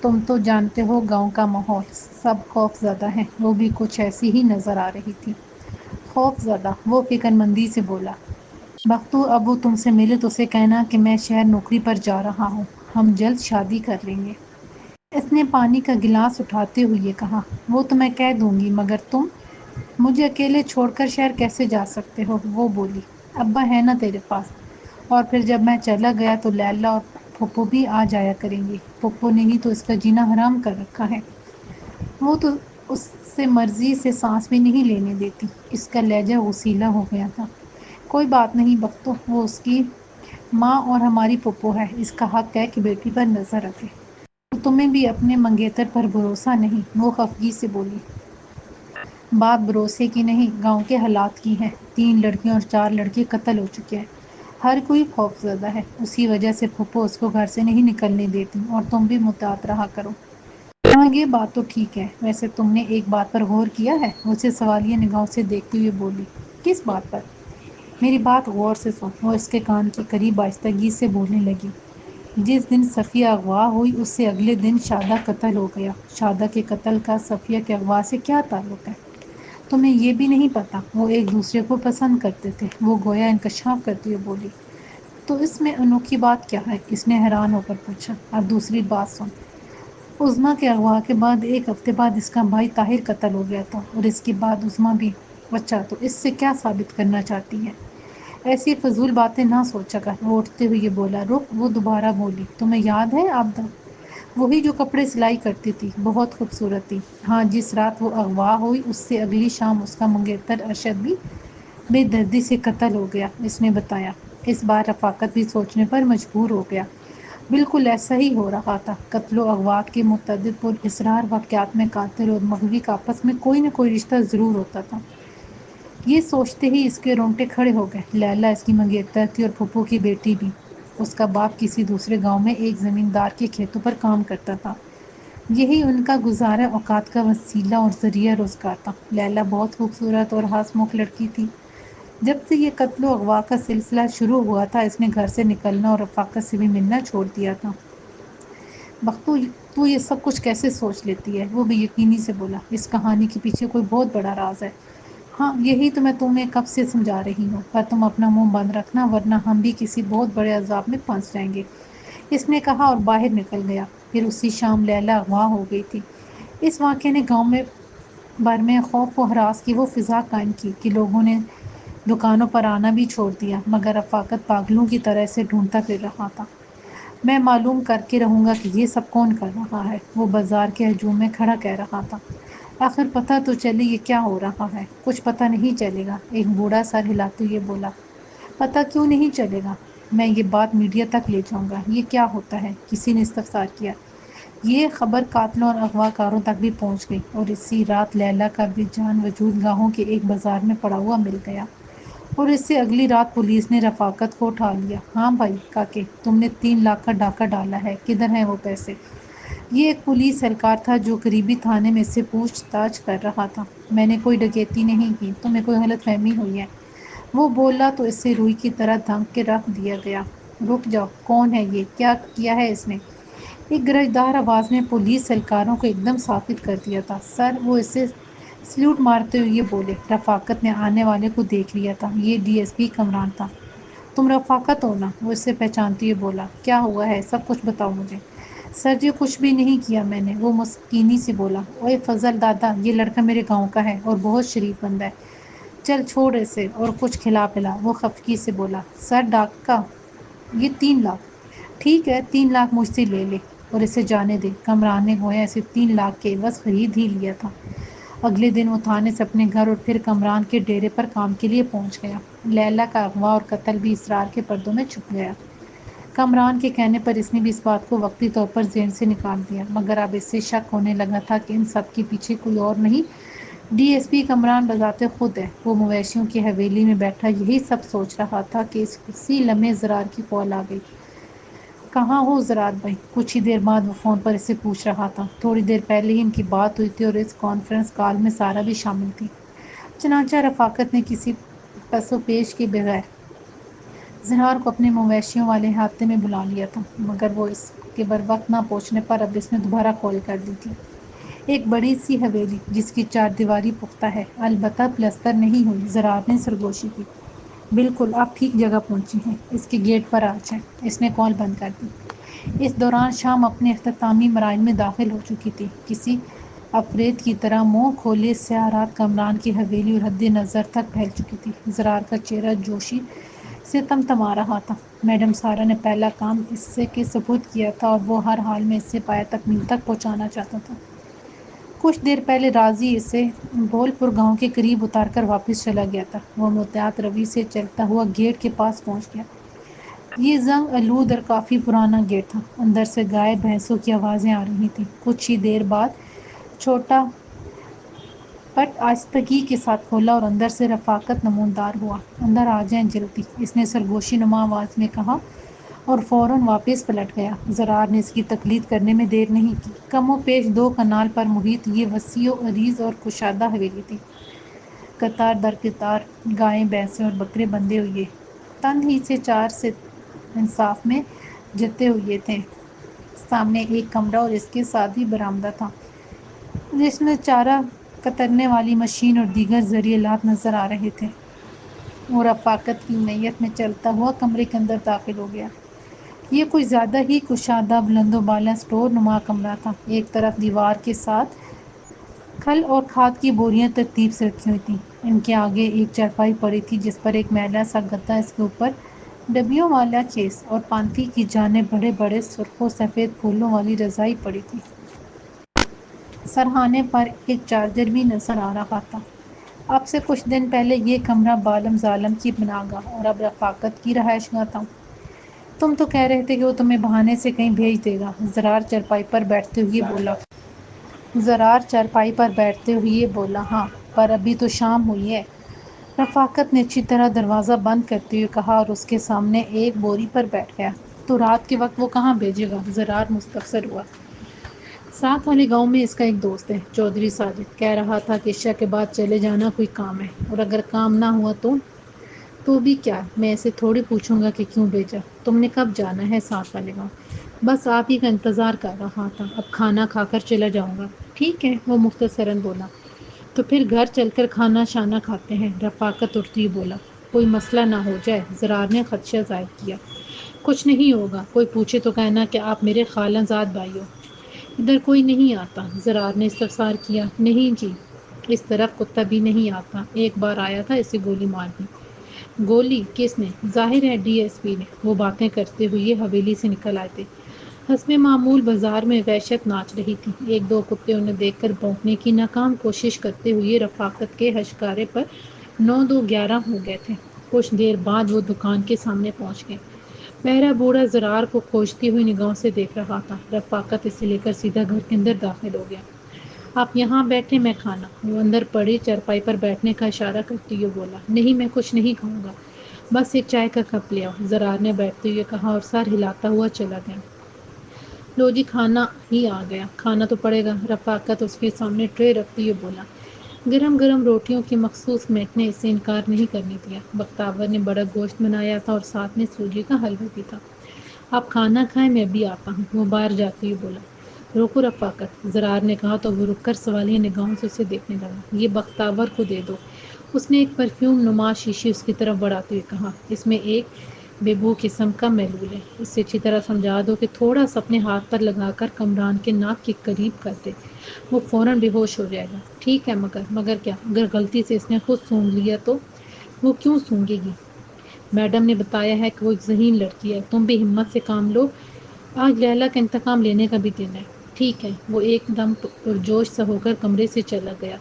تم تو جانتے ہو گاؤں کا ماحول، سب خوف زدہ ہیں۔ وہ بھی کچھ ایسی ہی نظر آ رہی تھی۔ خوف زدہ؟ وہ فکر مندی سے بولا۔ بختو، اب وہ تم سے ملے تو اسے کہنا کہ میں شہر نوکری پر جا رہا ہوں، ہم جلد شادی کر لیں گے۔ اس نے پانی کا گلاس اٹھاتے ہوئے کہا۔ وہ تو میں کہہ دوں گی، مگر تم مجھے اکیلے چھوڑ کر شہر کیسے جا سکتے ہو؟ وہ بولی۔ ابا ہے نا تیرے پاس، اور پھر جب میں چلا گیا تو لیلا اور پھپھو بھی آ جایا کریں گی۔ پھپھو نے ہی تو اس کا جینا حرام کر رکھا ہے، وہ تو اس سے مرضی سے سانس بھی نہیں لینے دیتی۔ اس کا لہجہ غصیلا ہو گیا تھا۔ کوئی بات نہیں بختو، وہ اس کی ماں اور ہماری پھپھو ہے، اس کا حق ہے کہ بیٹی پر نظر رکھے۔ تو تمہیں بھی اپنے منگیتر پر بھروسہ نہیں؟ وہ خفگی سے بولی۔ بات بھروسے کی نہیں، گاؤں کے حالات کی ہے۔ 3 لڑکیاں اور 4 لڑکے قتل ہو چکے ہیں، ہر کوئی خوف زدہ ہے۔ اسی وجہ سے پھپھو اس کو گھر سے نہیں نکلنے دیتی، اور تم بھی محتاط رہا کرو۔ ہاں یہ بات تو ٹھیک ہے، ویسے تم نے ایک بات پر غور کیا ہے؟ اسے سوالیہ نگاہوں سے دیکھتے ہوئے بولی۔ کس بات پر؟ میری بات غور سے سن۔ وہ اس کے کان کے قریب آہستگی سے بولنے لگی۔ جس دن صفیہ اغوا ہوئی اس سے اگلے دن شادہ قتل ہو گیا۔ شادہ کے قتل کا صفیہ کے اغوا سے کیا تعلق ہے؟ تمہیں یہ بھی نہیں پتا؟ وہ ایک دوسرے کو پسند کرتے تھے، وہ گویا انکشاف کرتی ہوئے بولی۔ تو اس میں انوکھی بات کیا ہے؟ اس نے حیران ہو کر پوچھا۔ اب دوسری بات سن۔ عظمیٰ کے اغوا کے بعد 1 ہفتے بعد اس کا بھائی طاہر قتل ہو گیا تھا، اور اس کے بعد عظمیٰ بھی۔ اچھا، تو اس سے کیا ثابت کرنا چاہتی ہے؟ ایسی فضول باتیں نہ سوچا کر، وہ اٹھتے ہوئے بولا۔ رک، وہ دوبارہ بولی۔ تمہیں یاد ہے عابدہ، وہی جو کپڑے سلائی کرتی تھی، بہت خوبصورت تھی؟ ہاں، جس رات وہ اغوا ہوئی اس سے اگلی شام اس کا منگیتر ارشد بھی بے دردی سے قتل ہو گیا، اس نے بتایا۔ اس بار رفاقت بھی سوچنے پر مجبور ہو گیا۔ بالکل ایسا ہی ہو رہا تھا۔ قتل و اغوا کے متعدد پراسرار واقعات میں قاتل اور مغوی کا آپس میں کوئی نہ کوئی رشتہ ضرور ہوتا تھا۔ یہ سوچتے ہی اس کے رونگٹے کھڑے ہو گئے۔ لیلا اس کی منگیتر تھی اور پھپھو کی بیٹی بھی۔ اس کا باپ کسی دوسرے گاؤں میں ایک زمیندار کے کھیتوں پر کام کرتا تھا، یہی ان کا گزارا اوقات کا وسیلہ اور ذریعہ روزگار تھا۔ لیلا بہت خوبصورت اور ہنس مکھ لڑکی تھی۔ جب سے یہ قتل و اغوا کا سلسلہ شروع ہوا تھا اس نے گھر سے نکلنا اور رفاقت سے بھی ملنا چھوڑ دیا تھا۔ بختو، تو یہ سب کچھ کیسے سوچ لیتی ہے؟ وہ بے یقینی سے بولا۔ اس کہانی کے پیچھے کوئی بہت بڑا راز ہے۔ ہاں، یہی تو میں تمہیں کب سے سمجھا رہی ہوں، پر تم اپنا منہ بند رکھنا ورنہ ہم بھی کسی بہت بڑے عذاب میں پھنس جائیں گے، اس نے کہا اور باہر نکل گیا۔ پھر اسی شام لیلا اغوا ہو گئی تھی۔ اس واقعے نے گاؤں میں بھر میں خوف و ہراس کی وہ فضا قائم کی کہ لوگوں نے دکانوں پر آنا بھی چھوڑ دیا، مگر رفاقت پاگلوں کی طرح اسے ڈھونڈتا پھر رہا تھا۔ میں معلوم کر کے رہوں گا کہ یہ سب کون کر رہا ہے، وہ بازار کے ہجوم میں کھڑا کہہ رہا تھا۔ آخر پتہ تو چلے یہ کیا ہو رہا ہے۔ کچھ پتہ نہیں چلے گا، ایک بوڑھا سر ہلاتے ہوئے بولا۔ پتہ کیوں نہیں چلے گا؟ میں یہ بات میڈیا تک لے جاؤں گا۔ یہ کیا ہوتا ہے؟ کسی نے استفسار کیا۔ یہ خبر قاتلوں اور اغوا کاروں تک بھی پہنچ گئی، اور اسی رات لیلا کا بے جان وجود گاہوں کے ایک بازار میں پڑا ہوا مل گیا، اور اس سے اگلی رات پولیس نے رفاقت کو اٹھا لیا۔ ہاں بھائی کاکے، تم نے 3 لاکھ کا ڈاکہ ڈالا ہے، کدھر ہیں وہ پیسے؟ یہ ایک پولیس اہلکار تھا جو قریبی تھانے میں سے پوچھ تاچھ کر رہا تھا۔ میں نے کوئی ڈکیتی نہیں کی، تمہیں کوئی غلط فہمی ہوئی ہے، وہ بولا تو اس سے روئی کی طرح دھانک کے رکھ دیا گیا۔ رک جاؤ، کون ہے یہ؟ کیا کیا ہے اس نے؟ ایک گرجدار آواز نے پولیس اہلکاروں کو ایک دم ساکت کر دیا تھا۔ سر، وہ اسے سلیوٹ مارتے ہوئے بولے۔ رفاقت نے آنے والے کو دیکھ لیا تھا، یہ ڈی ایس پی کمران تھا۔ تم رفاقت ہو نا؟ وہ اسے پہچانتے ہوئے بولا۔ کیا ہوا ہے؟ سب کچھ بتاؤ مجھے۔ سر جی، کچھ بھی نہیں کیا میں نے، وہ مسکینی سے بولا۔ اوئے فضل دادا، یہ لڑکا میرے گاؤں کا ہے اور بہت شریف بندہ ہے، چل چھوڑ اسے اور کچھ کھلا پلا، وہ خفگی سے بولا۔ سر ڈاکہ، یہ 3 لاکھ۔ ٹھیک ہے، 3 لاکھ مجھ سے لے لے اور اسے جانے دے۔ کمران نے گویا اسے 3 لاکھ کے عوض خرید ہی لیا تھا۔ اگلے دن وہ تھانے سے اپنے گھر اور پھر کمران کے ڈیرے پر کام کے لیے پہنچ گیا۔ لیلا کا اغوا اور قتل بھی اسرار کے پردوں میں چھپ گیا۔ کمران کے کہنے پر اس نے بھی اس بات کو وقتی طور پر ذہن سے نکال دیا، مگر اب اس سے شک ہونے لگا تھا کہ ان سب کے پیچھے کوئی اور نہیں، ڈی ایس پی کمران بذات خود ہے۔ وہ مویشیوں کی حویلی میں بیٹھا یہی سب سوچ رہا تھا کہ اسی لمحے زرار کی کال آ گئی۔ کہاں ہو زرار بھائی؟ کچھ ہی دیر بعد وہ فون پر اسے پوچھ رہا تھا۔ تھوڑی دیر پہلے ہی ان کی بات ہوئی تھی اور اس کانفرنس کال میں سارا بھی شامل تھی۔ چنانچہ رفاقت نے کسی پس و پیش کے بغیر زرار کو اپنے مویشیوں والے احاطے میں بلا لیا تھا، مگر وہ اس کے بر وقت نہ پہنچنے پر اب اس نے دوبارہ کال کر دی تھی۔ ایک بڑی سی حویلی جس کی چار دیواری پختہ ہے، البتہ پلستر نہیں ہوئی۔ زرار نے سرگوشی کی۔ بالکل، آپ ٹھیک جگہ پہنچی ہیں، اس کے گیٹ پر آ جائیں۔ اس نے کال بند کر دی۔ اس دوران شام اپنے اختتامی مراحل میں داخل ہو چکی تھی۔ کسی عفریت کی طرح منہ کھولے سیاہ رات کمران کی حویلی اور حد نظر تک پھیل چکی تھی۔ زرار کا چہرہ جوشی سے تمتما رہا تھا۔ میڈم سارا نے پہلا کام اس کے سپرد کیا تھا اور وہ ہر حال میں اسے پایہ تکمیل تک پہنچانا چاہتا تھا۔ کچھ دیر پہلے راضی اسے بھول پور گاؤں کے قریب اتار کر واپس چلا گیا تھا۔ وہ محتاط روی سے چلتا ہوا گیٹ کے پاس پہنچ گیا۔ یہ زنگ آلود اور کافی پرانا گیٹ تھا۔ اندر سے گائے بھینسوں کی آوازیں آ رہی تھیں۔ کچھ ہی دیر بعد چھوٹا پٹ آہستگی کے ساتھ کھولا اور اندر سے رفاقت نمودار ہوا۔ اندر آ جائیں جلدی، اس نے سرگوشی نما آواز میں کہا اور فوراً واپس پلٹ گیا۔ زرار نے اس کی تقلید کرنے میں دیر نہیں کی۔ کم و بیش 2 کنال پر محیط یہ وسیع و عریض اور کشادہ حویلی تھی۔ قطار در قطار گائیں بھینسیں اور بکرے بندھے ہوئے تن ہی سے 4 سے انصاف میں جتے ہوئے تھے۔ سامنے ایک کمرہ اور اس کے ساتھ ہی برآمدہ تھا، جس میں چارہ کترنے والی مشین اور دیگر ذریعہ آلات نظر آ رہے تھے۔ وہ رفاقت کی نیت میں چلتا ہوا کمرے کے اندر داخل ہو گیا۔ یہ کچھ زیادہ ہی کشادہ بلند و بالا اسٹور نما کمرہ تھا۔ ایک طرف دیوار کے ساتھ کھل اور کھاد کی بوریاں ترتیب سے رکھی ہوئی تھیں۔ ان کے آگے ایک چارپائی پڑی تھی جس پر ایک میلا سا گدا، اس کے اوپر ڈبیوں والا خیز اور پانتی کی جانب بڑے بڑے سرخ و سفید پھولوں والی رضائی پڑی تھی۔ سرہانے پر ایک چارجر بھی نظر آ رہا تھا۔ اب سے کچھ دن پہلے یہ کمرہ بالم ظالم کی پناہ گاہ اور اب رفاقت کی رہائش گاہ تھا۔ تم تو کہہ رہے تھے کہ وہ تمہیں بہانے سے کہیں بھیج دے گا، زرار چارپائی پر بیٹھتے ہوئے بولا۔ ہاں، پر ابھی تو شام ہوئی ہے، رفاقت نے اچھی طرح دروازہ بند کرتے ہوئے کہا اور اس کے سامنے ایک بوری پر بیٹھ گیا۔ تو رات کے وقت وہ کہاں بھیجے گا؟ زرار مستفسر ہوا۔ ساتھ والے گاؤں میں اس کا ایک دوست ہے، چودھری ساجد، کہہ رہا تھا کہ عشاء کے بعد چلے جانا، کوئی کام ہے، اور اگر کام نہ ہوا تو بھی کیا، میں اسے تھوڑی پوچھوں گا کہ کیوں بھیجا۔ تم نے کب جانا ہے ساتھ والے گاؤں؟ بس آپ ہی کا انتظار کر رہا تھا، اب کھانا کھا کر چلا جاؤں گا۔ ٹھیک ہے، وہ مختصراً بولا۔ تو پھر گھر چل کر کھانا شانا کھاتے ہیں، رفاقت اٹھتی ہوئی بولا۔ کوئی مسئلہ نہ ہو جائے، زرار نے خدشہ ظاہر کیا۔ کچھ نہیں ہوگا، کوئی پوچھے تو کہنا کہ آپ میرے خالہ زاد بھائی ہو۔ ادھر کوئی نہیں آتا، زرار نے استفسار کیا۔ نہیں جی، اس طرف کتا بھی نہیں آتا، ایک بار آیا تھا، اسے گولی مار دی۔ گولی کس نے؟ ظاہر ہے ڈی ایس پی نے۔ وہ باتیں کرتے ہوئے حویلی سے نکل آئے تھے۔ حسب معمول بازار میں وحشت ناچ رہی تھی۔ ایک دو کتے انہیں دیکھ کر بھونکنے کی ناکام کوشش کرتے ہوئے رفاقت کے ہشکارے پر 9 دو 11 ہو گئے تھے۔ کچھ دیر بعد وہ دکان کے سامنے پہنچ گئے۔ بہرا بوڑھا زرار کو کھوجتی ہوئی نگاہوں سے دیکھ رہا تھا۔ رفاقت اسے لے کر سیدھا گھر کے اندر داخل ہو گیا۔ آپ یہاں بیٹھے، میں کھانا۔ وہ اندر پڑی چارپائی پر بیٹھنے کا اشارہ کرتے ہوئے بولا۔ نہیں، میں کچھ نہیں کھاؤں گا، بس ایک چائے کا کپ لے آؤ، زرار نے بیٹھتے ہوئے کہا اور سر ہلاتا ہوا چلا گیا۔ لو جی، کھانا ہی آ گیا، کھانا تو پڑے گا، رفاقت اس کے سامنے ٹرے رکھتے ہوئے بولا۔ گرم گرم روٹیوں کی مخصوص مہک نے اسے انکار نہیں کرنے دیا۔ بختیور نے بڑا گوشت بنایا تھا اور ساتھ میں سوجی کا حلوہ بھی تھا۔ آپ کھانا کھائیں، میں بھی آتا ہوں، وہ باہر جاتے ہوئے بولا۔ روکو رفاقت، زرار نے کہا تو وہ رک کر سوالیہ نگاہوں سے اسے دیکھنے لگا۔ یہ بختیور کو دے دو، اس نے ایک پرفیوم نما شیشی اس کی طرف بڑھاتے ہوئے کہا۔ اس میں ایک بے بو قسم کا محلول ہے، اسے اچھی طرح سمجھا دو کہ تھوڑا سا اپنے ہاتھ پر لگا کر کمران کے ناک کے قریب کر دے، وہ فوراً بے ہوش ہو جائے گا۔ ٹھیک ہے، مگر کیا، اگر غلطی سے اس نے خود سونگھ لیا تو؟ وہ کیوں سونگھے گی؟ میڈم نے بتایا ہے کہ وہ ایک ذہین لڑکی ہے، تم بھی ہمت سے کام لو، آج لیلا کا انتقام لینے کا بھی دن ہے۔ ٹھیک ہے، وہ ایک دم پرجوش سا ہو کر کمرے سے چلا گیا۔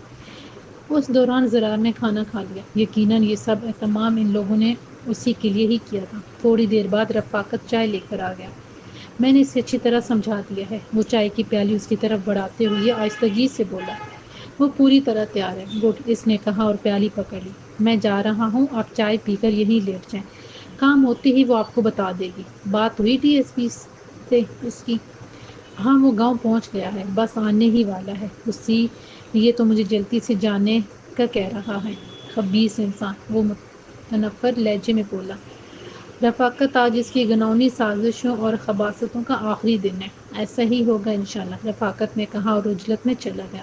اس دوران زرار نے کھانا کھا لیا۔ یقیناً یہ سب اہتمام ان لوگوں نے اسی کے لیے ہی کیا تھا۔ تھوڑی دیر بعد رفاقت چائے لے کر آ گیا۔ میں نے اسے اچھی طرح سمجھا دیا ہے، وہ چائے کی پیالی اس کی طرف بڑھاتے ہوئے آہستگی سے بولا۔ وہ پوری طرح تیار ہے، گڈ، اس نے کہا اور پیالی پکڑ لی۔ میں جا رہا ہوں، آپ چائے پی کر یہیں لیٹ جائیں، کام ہوتے ہی وہ آپ کو بتا دے گی۔ بات ہوئی ڈی ایس پی سے اس کی؟ ہاں، وہ گاؤں پہنچ گیا ہے، بس آنے ہی والا ہے، اسی لیے تو مجھے جلدی سے جانے کا کہہ رہا ہے۔ خبیث انسان، وہ متنفر لہجے میں بولا۔ رفاقت آج اس کی گناؤنی سازشوں اور خباثتوں کا آخری دن ہے۔ ایسا ہی ہوگا انشاءاللہ، رفاقت نے کہا اور عجلت میں چلا گیا۔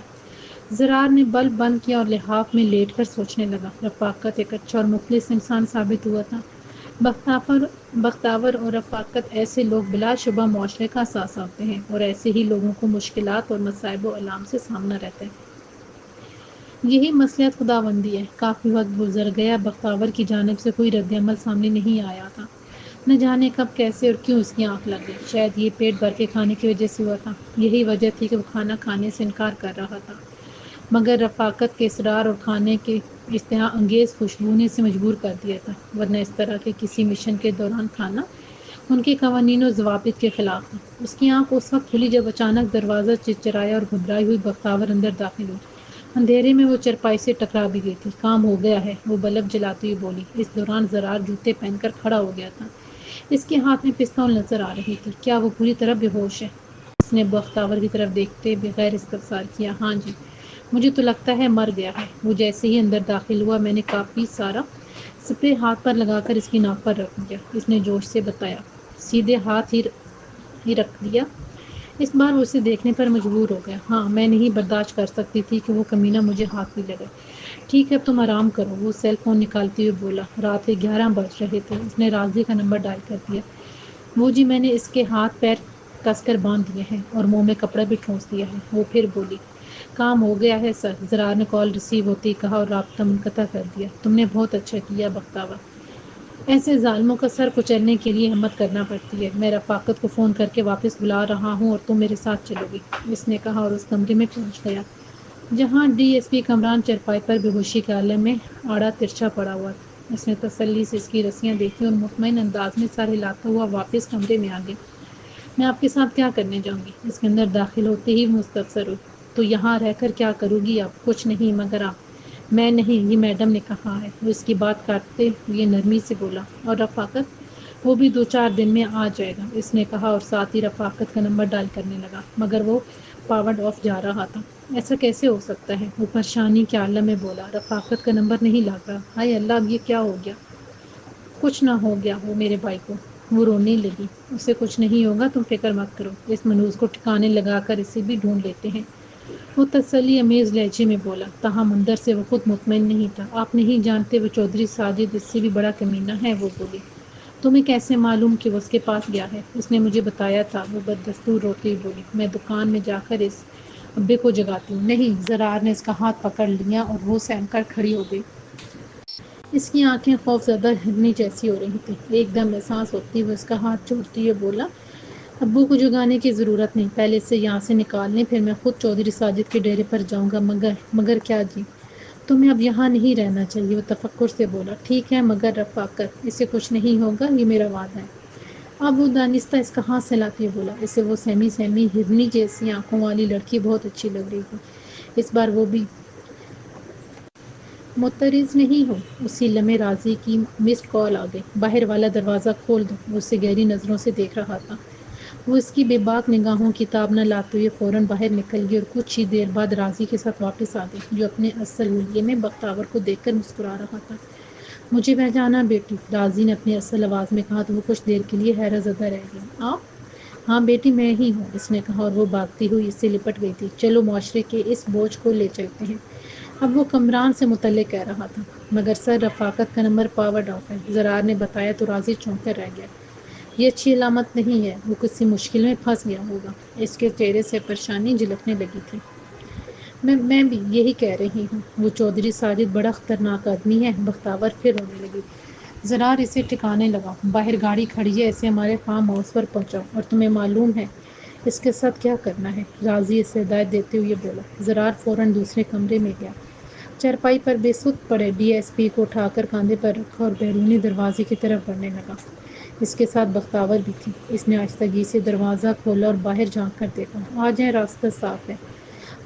زرار نے بلب بند کیا اور لحاف میں لیٹ کر سوچنے لگا۔ رفاقت ایک اچھا اور مخلص انسان ثابت ہوا تھا۔ بختاور اور رفاقت ایسے لوگ بلا شبہ معاشرے کا اثاثہ ہوتے ہیں، اور ایسے ہی لوگوں کو مشکلات اور مصائب و الام سے سامنا رہتا ہے۔ یہی مصلحت خداوندی ہے۔ کافی وقت گزر گیا، بختاور کی جانب سے کوئی رد عمل سامنے نہیں آیا تھا۔ نہ جانے کب، کیسے اور کیوں اس کی آنکھ لگ گئی۔ شاید یہ پیٹ بھر کے کھانے کی وجہ سے ہوا تھا۔ یہی وجہ تھی کہ وہ کھانا کھانے سے انکار کر رہا تھا، مگر رفاقت کے اصرار اور کھانے کے اشتہا انگیز خوشبو نے اسے مجبور کر دیا تھا، ورنہ اس طرح کے کسی مشن کے دوران کھانا ان کے قوانین و ضوابط کے خلاف تھا۔ اس کی آنکھ اس وقت کھلی جب اچانک دروازہ چرچرایا اور گھبرائی ہوئی بختاور اندر داخل ہوئی۔ اندھیرے میں وہ چرپائی سے ٹکرا بھی گئی تھی۔ کام ہو گیا ہے، وہ بلب جلاتی ہوئی بولی۔ اس دوران زرار جوتے پہن کر کھڑا ہو گیا تھا۔ اس کے ہاتھ میں پستول نظر آ رہی تھی۔ کیا وہ پوری طرح بے ہوش ہے؟ اس نے بختاور کی طرف دیکھتے بغیر استفسار کیا۔ ہاں جی، مجھے تو لگتا ہے مر گیا ہے۔ وہ جیسے ہی اندر داخل ہوا، میں نے کافی سارا سپرے ہاتھ پر لگا کر اس کی ناک پر رکھ دیا، اس نے جوش سے بتایا۔ سیدھے ہاتھ ہی رکھ دیا؟ اس بار وہ اسے دیکھنے پر مجبور ہو گیا۔ ہاں، میں نہیں برداشت کر سکتی تھی کہ وہ کمینہ مجھے ہاتھ بھی لگے۔ ٹھیک ہے، اب تم آرام کرو، وہ سیل فون نکالتے ہوئے بولا۔ رات کے 11 بج رہے تھے۔ اس نے راضی کا نمبر ڈائل کر دیا۔ وہ جی، میں نے اس کے ہاتھ پیر کس کر باندھ دیے ہیں اور منہ میں کپڑا بھی ٹھونس دیا ہے۔ وہ پھر بولی۔ کام ہو گیا ہے سر، زرار نے کال ریسیو ہوتے ہی کہا اور رابطہ منقطع کر دیا۔ تم نے بہت اچھا کیا بختاور، ایسے ظالموں کا سر کچلنے کے لیے ہمت کرنا پڑتی ہے۔ میں رفاقت کو فون کر کے واپس بلا رہا ہوں اور تم میرے ساتھ چلو گی، اس نے کہا اور اس کمرے میں پہنچ گیا جہاں ڈی ایس پی کمران چرپائی پر بے ہوشی کے عالم میں آڑا ترچھا پڑا ہوا تھا۔ اس نے تسلی سے اس کی رسیاں دیکھی اور مطمئن انداز میں سر ہلاتا ہوا واپس کمرے میں آ گیا۔ میں آپ کے ساتھ کیا کرنے جاؤں گی؟ اس کے اندر داخل ہوتے ہی مستفسر ہوئی۔ تو یہاں رہ کر کیا کروں گی آپ؟ کچھ نہیں، مگر آپ؟ میں نہیں، یہ میڈم نے کہا ہے، وہ اس کی بات کاٹتے ہوئے نرمی سے بولا۔ اور رفاقت؟ وہ بھی 2-4 دن میں آ جائے گا، اس نے کہا اور ساتھ ہی رفاقت کا نمبر ڈائل کرنے لگا، مگر وہ پاورڈ آف جا رہا تھا۔ ایسا کیسے ہو سکتا ہے؟ وہ پریشانی کے عالم میں بولا۔ رفاقت کا نمبر نہیں لگ رہا۔ ہائے اللہ، اب یہ کیا ہو گیا؟ کچھ نہ ہو گیا ہو میرے بھائی کو، وہ رونے لگی۔ اسے کچھ نہیں ہوگا، تم فکر مت کرو، اس منوز کو ٹھکانے لگا کر اسے بھی ڈھونڈ لیتے ہیں، وہ تسلی امیز لہجے میں بولا، تاہم اندر سے وہ خود مطمئن نہیں تھا۔ آپ نہیں جانتے وہ چودھری ساجد اس سے بھی بڑا کمینہ ہے، وہ بولی۔ تمہیں کیسے معلوم کہ وہ اس کے پاس گیا ہے؟ اس نے مجھے بتایا تھا، وہ بددستور روتی ہوئی بولی۔ میں دکان میں جا کر اس ابے کو جگاتی ہوں۔ نہیں، زرار نے اس کا ہاتھ پکڑ لیا اور وہ سہم کر کھڑی ہو گئی۔ اس کی آنکھیں خوف زدہ ہرنی جیسی ہو رہی تھیں۔ ایک دم احساس ہوتی وہ اس کا ہاتھ چھوڑتی ہوئے بولا، ابو کو جگانے کی ضرورت نہیں، پہلے اسے یہاں سے نکال لیں، پھر میں خود چودھری ساجد کے ڈیرے پر جاؤں گا۔ مگر کیا جی؟ تمہیں اب یہاں نہیں رہنا چاہیے، وہ تفکر سے بولا۔ ٹھیک ہے، مگر رفاقت، اسے کچھ نہیں ہوگا، یہ میرا وعدہ ہے۔ اب وہ دانستہ اس کا ہاتھ سہلاتے ہوئے بولا۔ اسے وہ سہمی ہرنی جیسی آنکھوں والی لڑکی بہت اچھی لگ رہی تھی۔ اس بار وہ بھی مترز نہیں ہو۔ اسی لمحے راضی کی مسڈ کال آ گئی۔ باہر والا دروازہ کھول دو، وہ اسے گہری نظروں سے دیکھ رہا تھا۔ وہ اس کی بے باک نگاہوں کی تاب نہ لاتے ہوئے فوراً باہر نکل گئی اور کچھ ہی دیر بعد راضی کے ساتھ واپس آ گئی، جو اپنے اصل حلیے میں بختاور کو دیکھ کر مسکرا رہا تھا۔ مجھے پہچانا بیٹی؟ راضی نے اپنی اصل آواز میں کہا تو وہ کچھ دیر کے لیے حیرت زدہ رہ گئی۔ آپ؟ ہاں بیٹی، میں ہی ہوں، اس نے کہا اور وہ بھاگتی ہوئی اس سے لپٹ گئی تھی۔ چلو معاشرے کے اس بوجھ کو لے چلتے ہیں، اب وہ کمران سے متعلق کہہ رہا تھا۔ مگر سر، رفاقت کا نمبر پاورڈ آف ہے، زرار نے بتایا تو راضی چونک کر رہ گیا۔ یہ اچھی علامت نہیں ہے، وہ کسی مشکل میں پھنس گیا ہوگا۔ اس کے چہرے سے پریشانی جھلکنے لگی تھی۔ میں بھی یہی کہہ رہی ہوں، وہ چودھری ساجد بڑا خطرناک آدمی ہے، بختاور پھر رونے لگی۔ زرار اسے ٹھکانے لگا۔ باہر گاڑی کھڑی ہے، اسے ہمارے فارم ہاؤس پر پہنچاؤ، اور تمہیں معلوم ہے اس کے ساتھ کیا کرنا ہے، راضی اسے ہدایت دیتے ہوئے بولا۔ زرار فوراً دوسرے کمرے میں گیا، چرپائی پر بے سود پڑے ڈی ایس پی کو اٹھا کر کاندھے پر رکھا اور بیرونی دروازے کی طرف بڑھنے لگا۔ اس کے ساتھ بختاور بھی تھی۔ اس نے آہستگی سے دروازہ کھولا اور باہر جھانک کر دیکھا۔ آ جائیں، راستہ صاف ہے،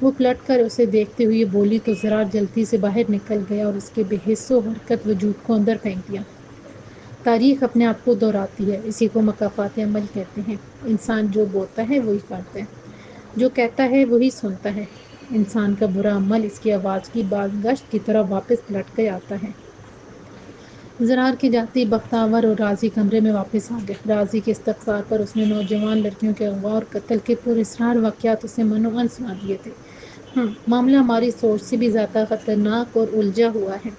وہ پلٹ کر اسے دیکھتے ہوئے بولی تو زرار جلدی سے باہر نکل گیا اور اس کے بے حس و حرکت وجود کو اندر پھینک دیا۔ تاریخ اپنے آپ کو دہراتی ہے، اسی کو مکافات عمل کہتے ہیں۔ انسان جو بوتا ہے وہی کرتا ہے، جو کہتا ہے وہی سنتا ہے۔ انسان کا برا عمل اس کی آواز کی بازگشت کی طرح واپس پلٹ کے آتا ہے۔ زرار کے جاتے ہی بختاور اور راضی کمرے میں واپس آ گئے۔ راضی کے استفسار پر اس نے نوجوان لڑکیوں کے اغوا اور قتل کے پراسرار واقعات اسے منوعن سنا دیے تھے۔ معاملہ ہماری سوچ سے بھی زیادہ خطرناک اور الجھا ہوا ہے۔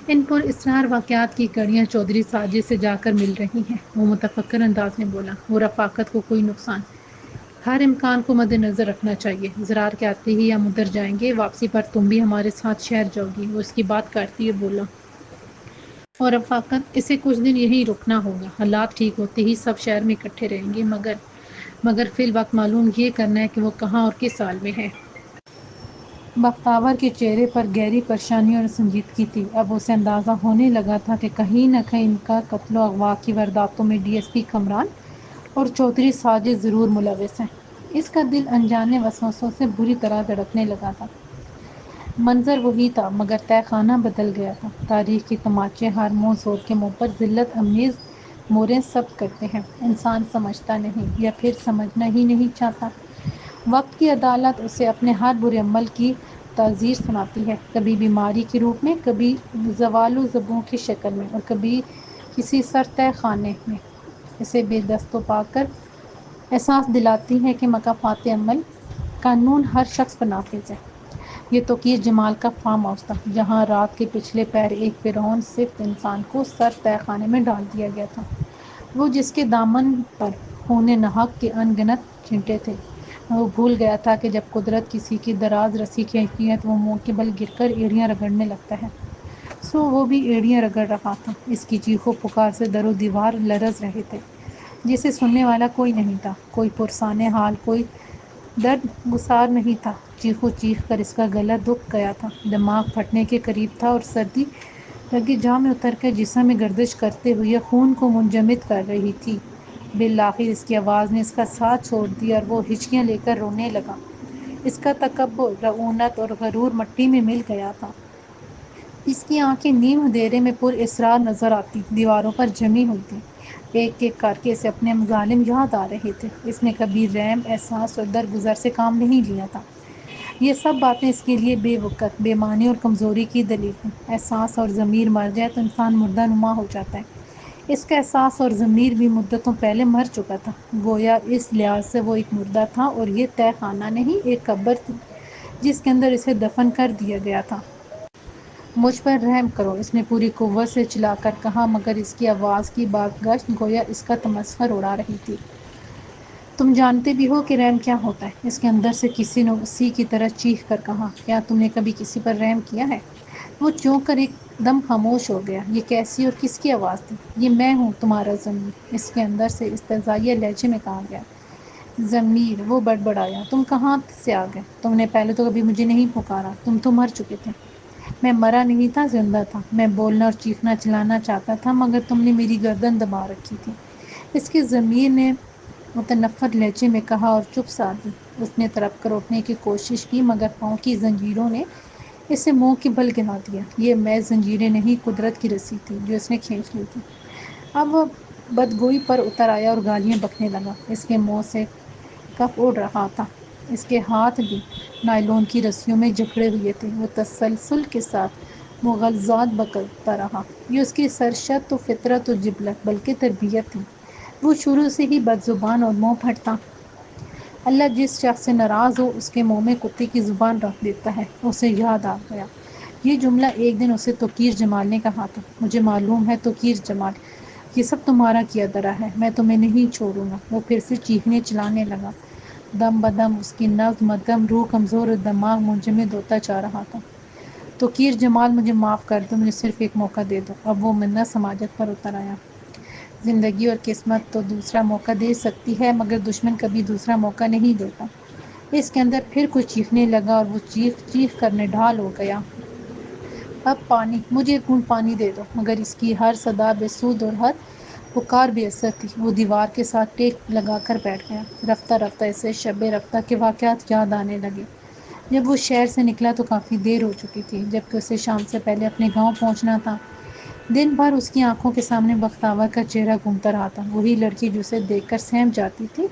ان پراسرار واقعات کی کڑیاں چودھری ساجد سے جا کر مل رہی ہیں، وہ متفکر انداز میں بولا۔ وہ رفاقت کو کوئی نقصان، ہر امکان کو مد نظر رکھنا چاہیے۔ زرار کے آتے ہی ہم ادھر جائیں گے، واپسی پر تم بھی ہمارے ساتھ شہر جاؤ گی، وہ اس کی بات کاٹتی ہوئے بولا۔ اور رفاقت، اسے کچھ دن یہیں رکنا ہوگا، حالات ٹھیک ہوتے ہی سب شہر میں اکٹھے رہیں گے، مگر فی الوقت معلوم یہ کرنا ہے کہ وہ کہاں اور کس حال میں ہے۔ بختاور کے چہرے پر گہری پریشانی اور سنجیدگی تھی۔ اب اسے اندازہ ہونے لگا تھا کہ کہیں نہ کہیں ان کا قتل و اغوا کی وارداتوں میں ڈی ایس پی کمران اور چودھری ساجد ضرور ملوث ہیں۔ اس کا دل انجانے وسوسوں سے بری طرح دھڑکنے لگا تھا۔ منظر وہی تھا مگر تہہ خانہ بدل گیا تھا۔ تاریخ کے تماچے ہر منہ زور کے منہ پر ذلت آمیز موریں ثبت کرتے ہیں۔ انسان سمجھتا نہیں یا پھر سمجھنا ہی نہیں چاہتا۔ وقت کی عدالت اسے اپنے ہر برے عمل کی تعزیر سناتی ہے، کبھی بیماری کے روپ میں، کبھی زوال و زبوں کی شکل میں، اور کبھی کسی سر تہہ خانے میں اسے بے دست و پا کر احساس دلاتی ہے کہ مکافات عمل قانون ہر شخص پر نافذ ہے۔ یہ توقیر جمال کا فارم ہاؤس تھا، جہاں رات کے پچھلے پہر ایک فرعون صفت انسان کو سر تہہ خانے میں ڈال دیا گیا تھا، وہ جس کے دامن پر خون ناحق کے ان گنت چھینٹے تھے۔ وہ بھول گیا تھا کہ جب قدرت کسی کی دراز رسی کھینچتی ہے تو وہ منہ کے بل گر کر ایڑیاں رگڑنے لگتا ہے۔ سو وہ بھی ایڑیاں رگڑ رہا تھا۔ اس کی چیخ و پکار سے در و دیوار لرز رہے تھے، جسے سننے والا کوئی نہیں تھا، کوئی پرسان حال، کوئی درد گسار نہیں تھا۔ چیخو چیخ کر اس کا گلا دب گیا تھا، دماغ پھٹنے کے قریب تھا، اور سردی رگِ جاں میں اتر کر جسم میں گردش کرتے ہوئے خون کو منجمد کر رہی تھی۔ بالآخر اس کی آواز نے اس کا ساتھ چھوڑ دیا اور وہ ہچکیاں لے کر رونے لگا۔ اس کا تکبر، رعونت اور غرور مٹی میں مل گیا تھا۔ اس کی آنکھیں نیم اندھیرے میں پراسرار نظر آتی، دیواروں پر جمی ہوئی تھیں۔ ایک ایک کر کے اسے اپنے مظالم یاد آ رہے تھے۔ اس نے کبھی رحم، احساس اور درگزر سے کام نہیں لیا تھا۔ یہ سب باتیں اس کے لیے بے وقت، بے معنی اور کمزوری کی دلیل تھیں۔ احساس اور ضمیر مر جائے تو انسان مردہ نما ہو جاتا ہے۔ اس کا احساس اور ضمیر بھی مدتوں پہلے مر چکا تھا، گویا اس لحاظ سے وہ ایک مردہ تھا اور یہ تہہ خانہ نہیں، ایک قبر تھی جس کے اندر اسے دفن کر دیا گیا تھا۔ مجھ پر رحم کرو، اس نے پوری قوت سے چلا کر کہا، مگر اس کی آواز کی بازگشت گویا اس کا تمسخر اڑا رہی تھی۔ تم جانتے بھی ہو کہ رحم کیا ہوتا ہے، اس کے اندر سے کسی نے اسی کی طرح چیخ کر کہا۔ کیا تم نے کبھی کسی پر رحم کیا ہے؟ وہ چونک کر ایک دم خاموش ہو گیا۔ یہ کیسی اور کس کی آواز تھی؟ یہ میں ہوں، تمہارا ضمیر، اس کے اندر سے استہزائیہ لہجے میں کہا گیا۔ ضمیر، وہ بڑبڑایا، تم کہاں سے آ گئے؟ تم نے پہلے تو کبھی مجھے نہیں پکارا، تم تو مر چکے تھے۔ میں مرا نہیں تھا، زندہ تھا۔ میں بولنا اور چیخنا چلانا چاہتا تھا، مگر تم نے میری گردن دبا رکھی تھی، اس کے ضمیر نے متنفر لہجے میں کہا، اور چپ سادھ دی۔ اس نے تڑپ کر اٹھنے کی کوشش کی، مگر پاؤں کی زنجیروں نے اسے منہ کے بل گرا دیا۔ یہ محض زنجیریں نہیں، قدرت کی رسی تھی جو اس نے کھینچ لی تھی۔ اب وہ بدگوئی پر اتر آیا اور گالیاں بکنے لگا۔ اس کے منہ سے کف اڑ رہا تھا، اس کے ہاتھ بھی نائلون کی رسیوں میں جکڑے ہوئے تھے۔ وہ تسلسل کے ساتھ مغالطات بکتا رہا۔ یہ اس کی سرشت و فطرت و جبلت بلکہ تربیت تھی۔ وہ شروع سے ہی بد زبان اور منہ پھٹتا۔ اللہ جس شخص سے ناراض ہو اس کے منہ میں کتے کی زبان رکھ دیتا ہے۔ اسے یاد آ گیا، یہ جملہ ایک دن اسے توقیر جمال نے کہا تھا۔ مجھے معلوم ہے توقیر جمال، یہ سب تمہارا کیا دھرا ہے، میں تمہیں نہیں چھوڑوں گا۔ وہ پھر سے چیخنے چلانے لگا۔ دم بدم اس کی نبض مدھم، روح کمزور اور دماغ منجمد ہوتا جا رہا تھا۔ توقیر جمال، مجھے معاف کر دو، مجھے صرف ایک موقع دے دو۔ اب وہ منت سماجت پر اتر آیا۔ زندگی اور قسمت تو دوسرا موقع دے سکتی ہے، مگر دشمن کبھی دوسرا موقع نہیں دیتا۔ اس کے اندر پھر کچھ چیخنے لگا اور وہ چیخ چیخ کر نڈھال ہو گیا۔ اب پانی، مجھے ایک گھونٹ پانی دے دو۔ مگر اس کی ہر صدا بے سود اور ہر پکار بے اثر تھی۔ وہ دیوار کے ساتھ ٹیک لگا کر بیٹھ گیا۔ رفتہ رفتہ اسے شب رفتہ کے واقعات یاد آنے لگے۔ جب وہ شہر سے نکلا تو کافی دیر ہو چکی تھی، جبکہ اسے شام سے پہلے اپنے گاؤں پہنچنا تھا۔ دن بھر اس کی آنکھوں کے سامنے بختاور کا چہرہ گھومتا رہا تھا، وہی لڑکی جو اسے دیکھ کر سہم جاتی تھی،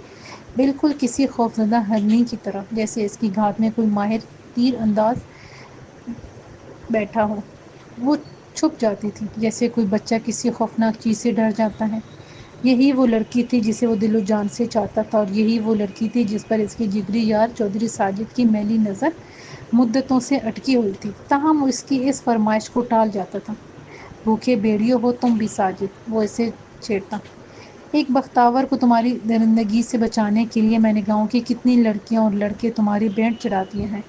بالکل کسی خوفزدہ ہرنی کی طرح، جیسے اس کی گھات میں کوئی ماہر تیر انداز بیٹھا ہو۔ وہ چھپ جاتی تھی جیسے کوئی بچہ کسی خوفناک چیز سے ڈر جاتا ہے۔ یہی وہ لڑکی تھی جسے وہ دل و جان سے چاہتا تھا، اور یہی وہ لڑکی تھی جس پر اس کی جگری یار چودھری ساجد کی میلی نظر مدتوں سے اٹکی ہوئی تھی، تاہم وہ اس کی اس فرمائش کو ٹال جاتا تھا۔ بھوکے بھیڑیے ہو تم بھی ساجد، وہ اسے چھیڑتا۔ ایک بختاور کو تمہاری درندگی سے بچانے کے لیے میں نے گاؤں کی کتنی لڑکیاں اور لڑکے تمہاری بینٹ چڑھا دیے ہیں۔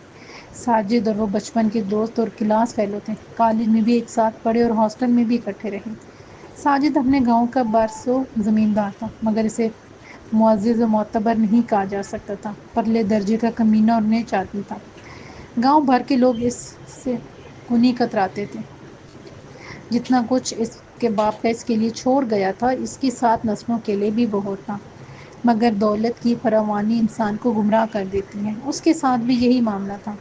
ساجد اور وہ بچپن کے دوست اور کلاس فیلو تھے، کالج میں بھی ایک ساتھ پڑھے اور ہاسٹل میں بھی اکٹھے رہے۔ ساجد اپنے گاؤں کا برسوں زمیندار تھا، مگر اسے معزز و معتبر نہیں کہا جا سکتا تھا، پرلے درجے کا کمینہ اور نیچ آدمی تھا۔ گاؤں بھر کے لوگ اس سے کنی کتراتے تھے۔ جتنا کچھ اس کے باپ کا اس کے لیے چھوڑ گیا تھا، اس کی 7 نسلوں کے لیے بھی بہت تھا، مگر دولت کی فراوانی انسان کو گمراہ کر دیتی ہے۔ اس کے ساتھ بھی یہی معاملہ تھا۔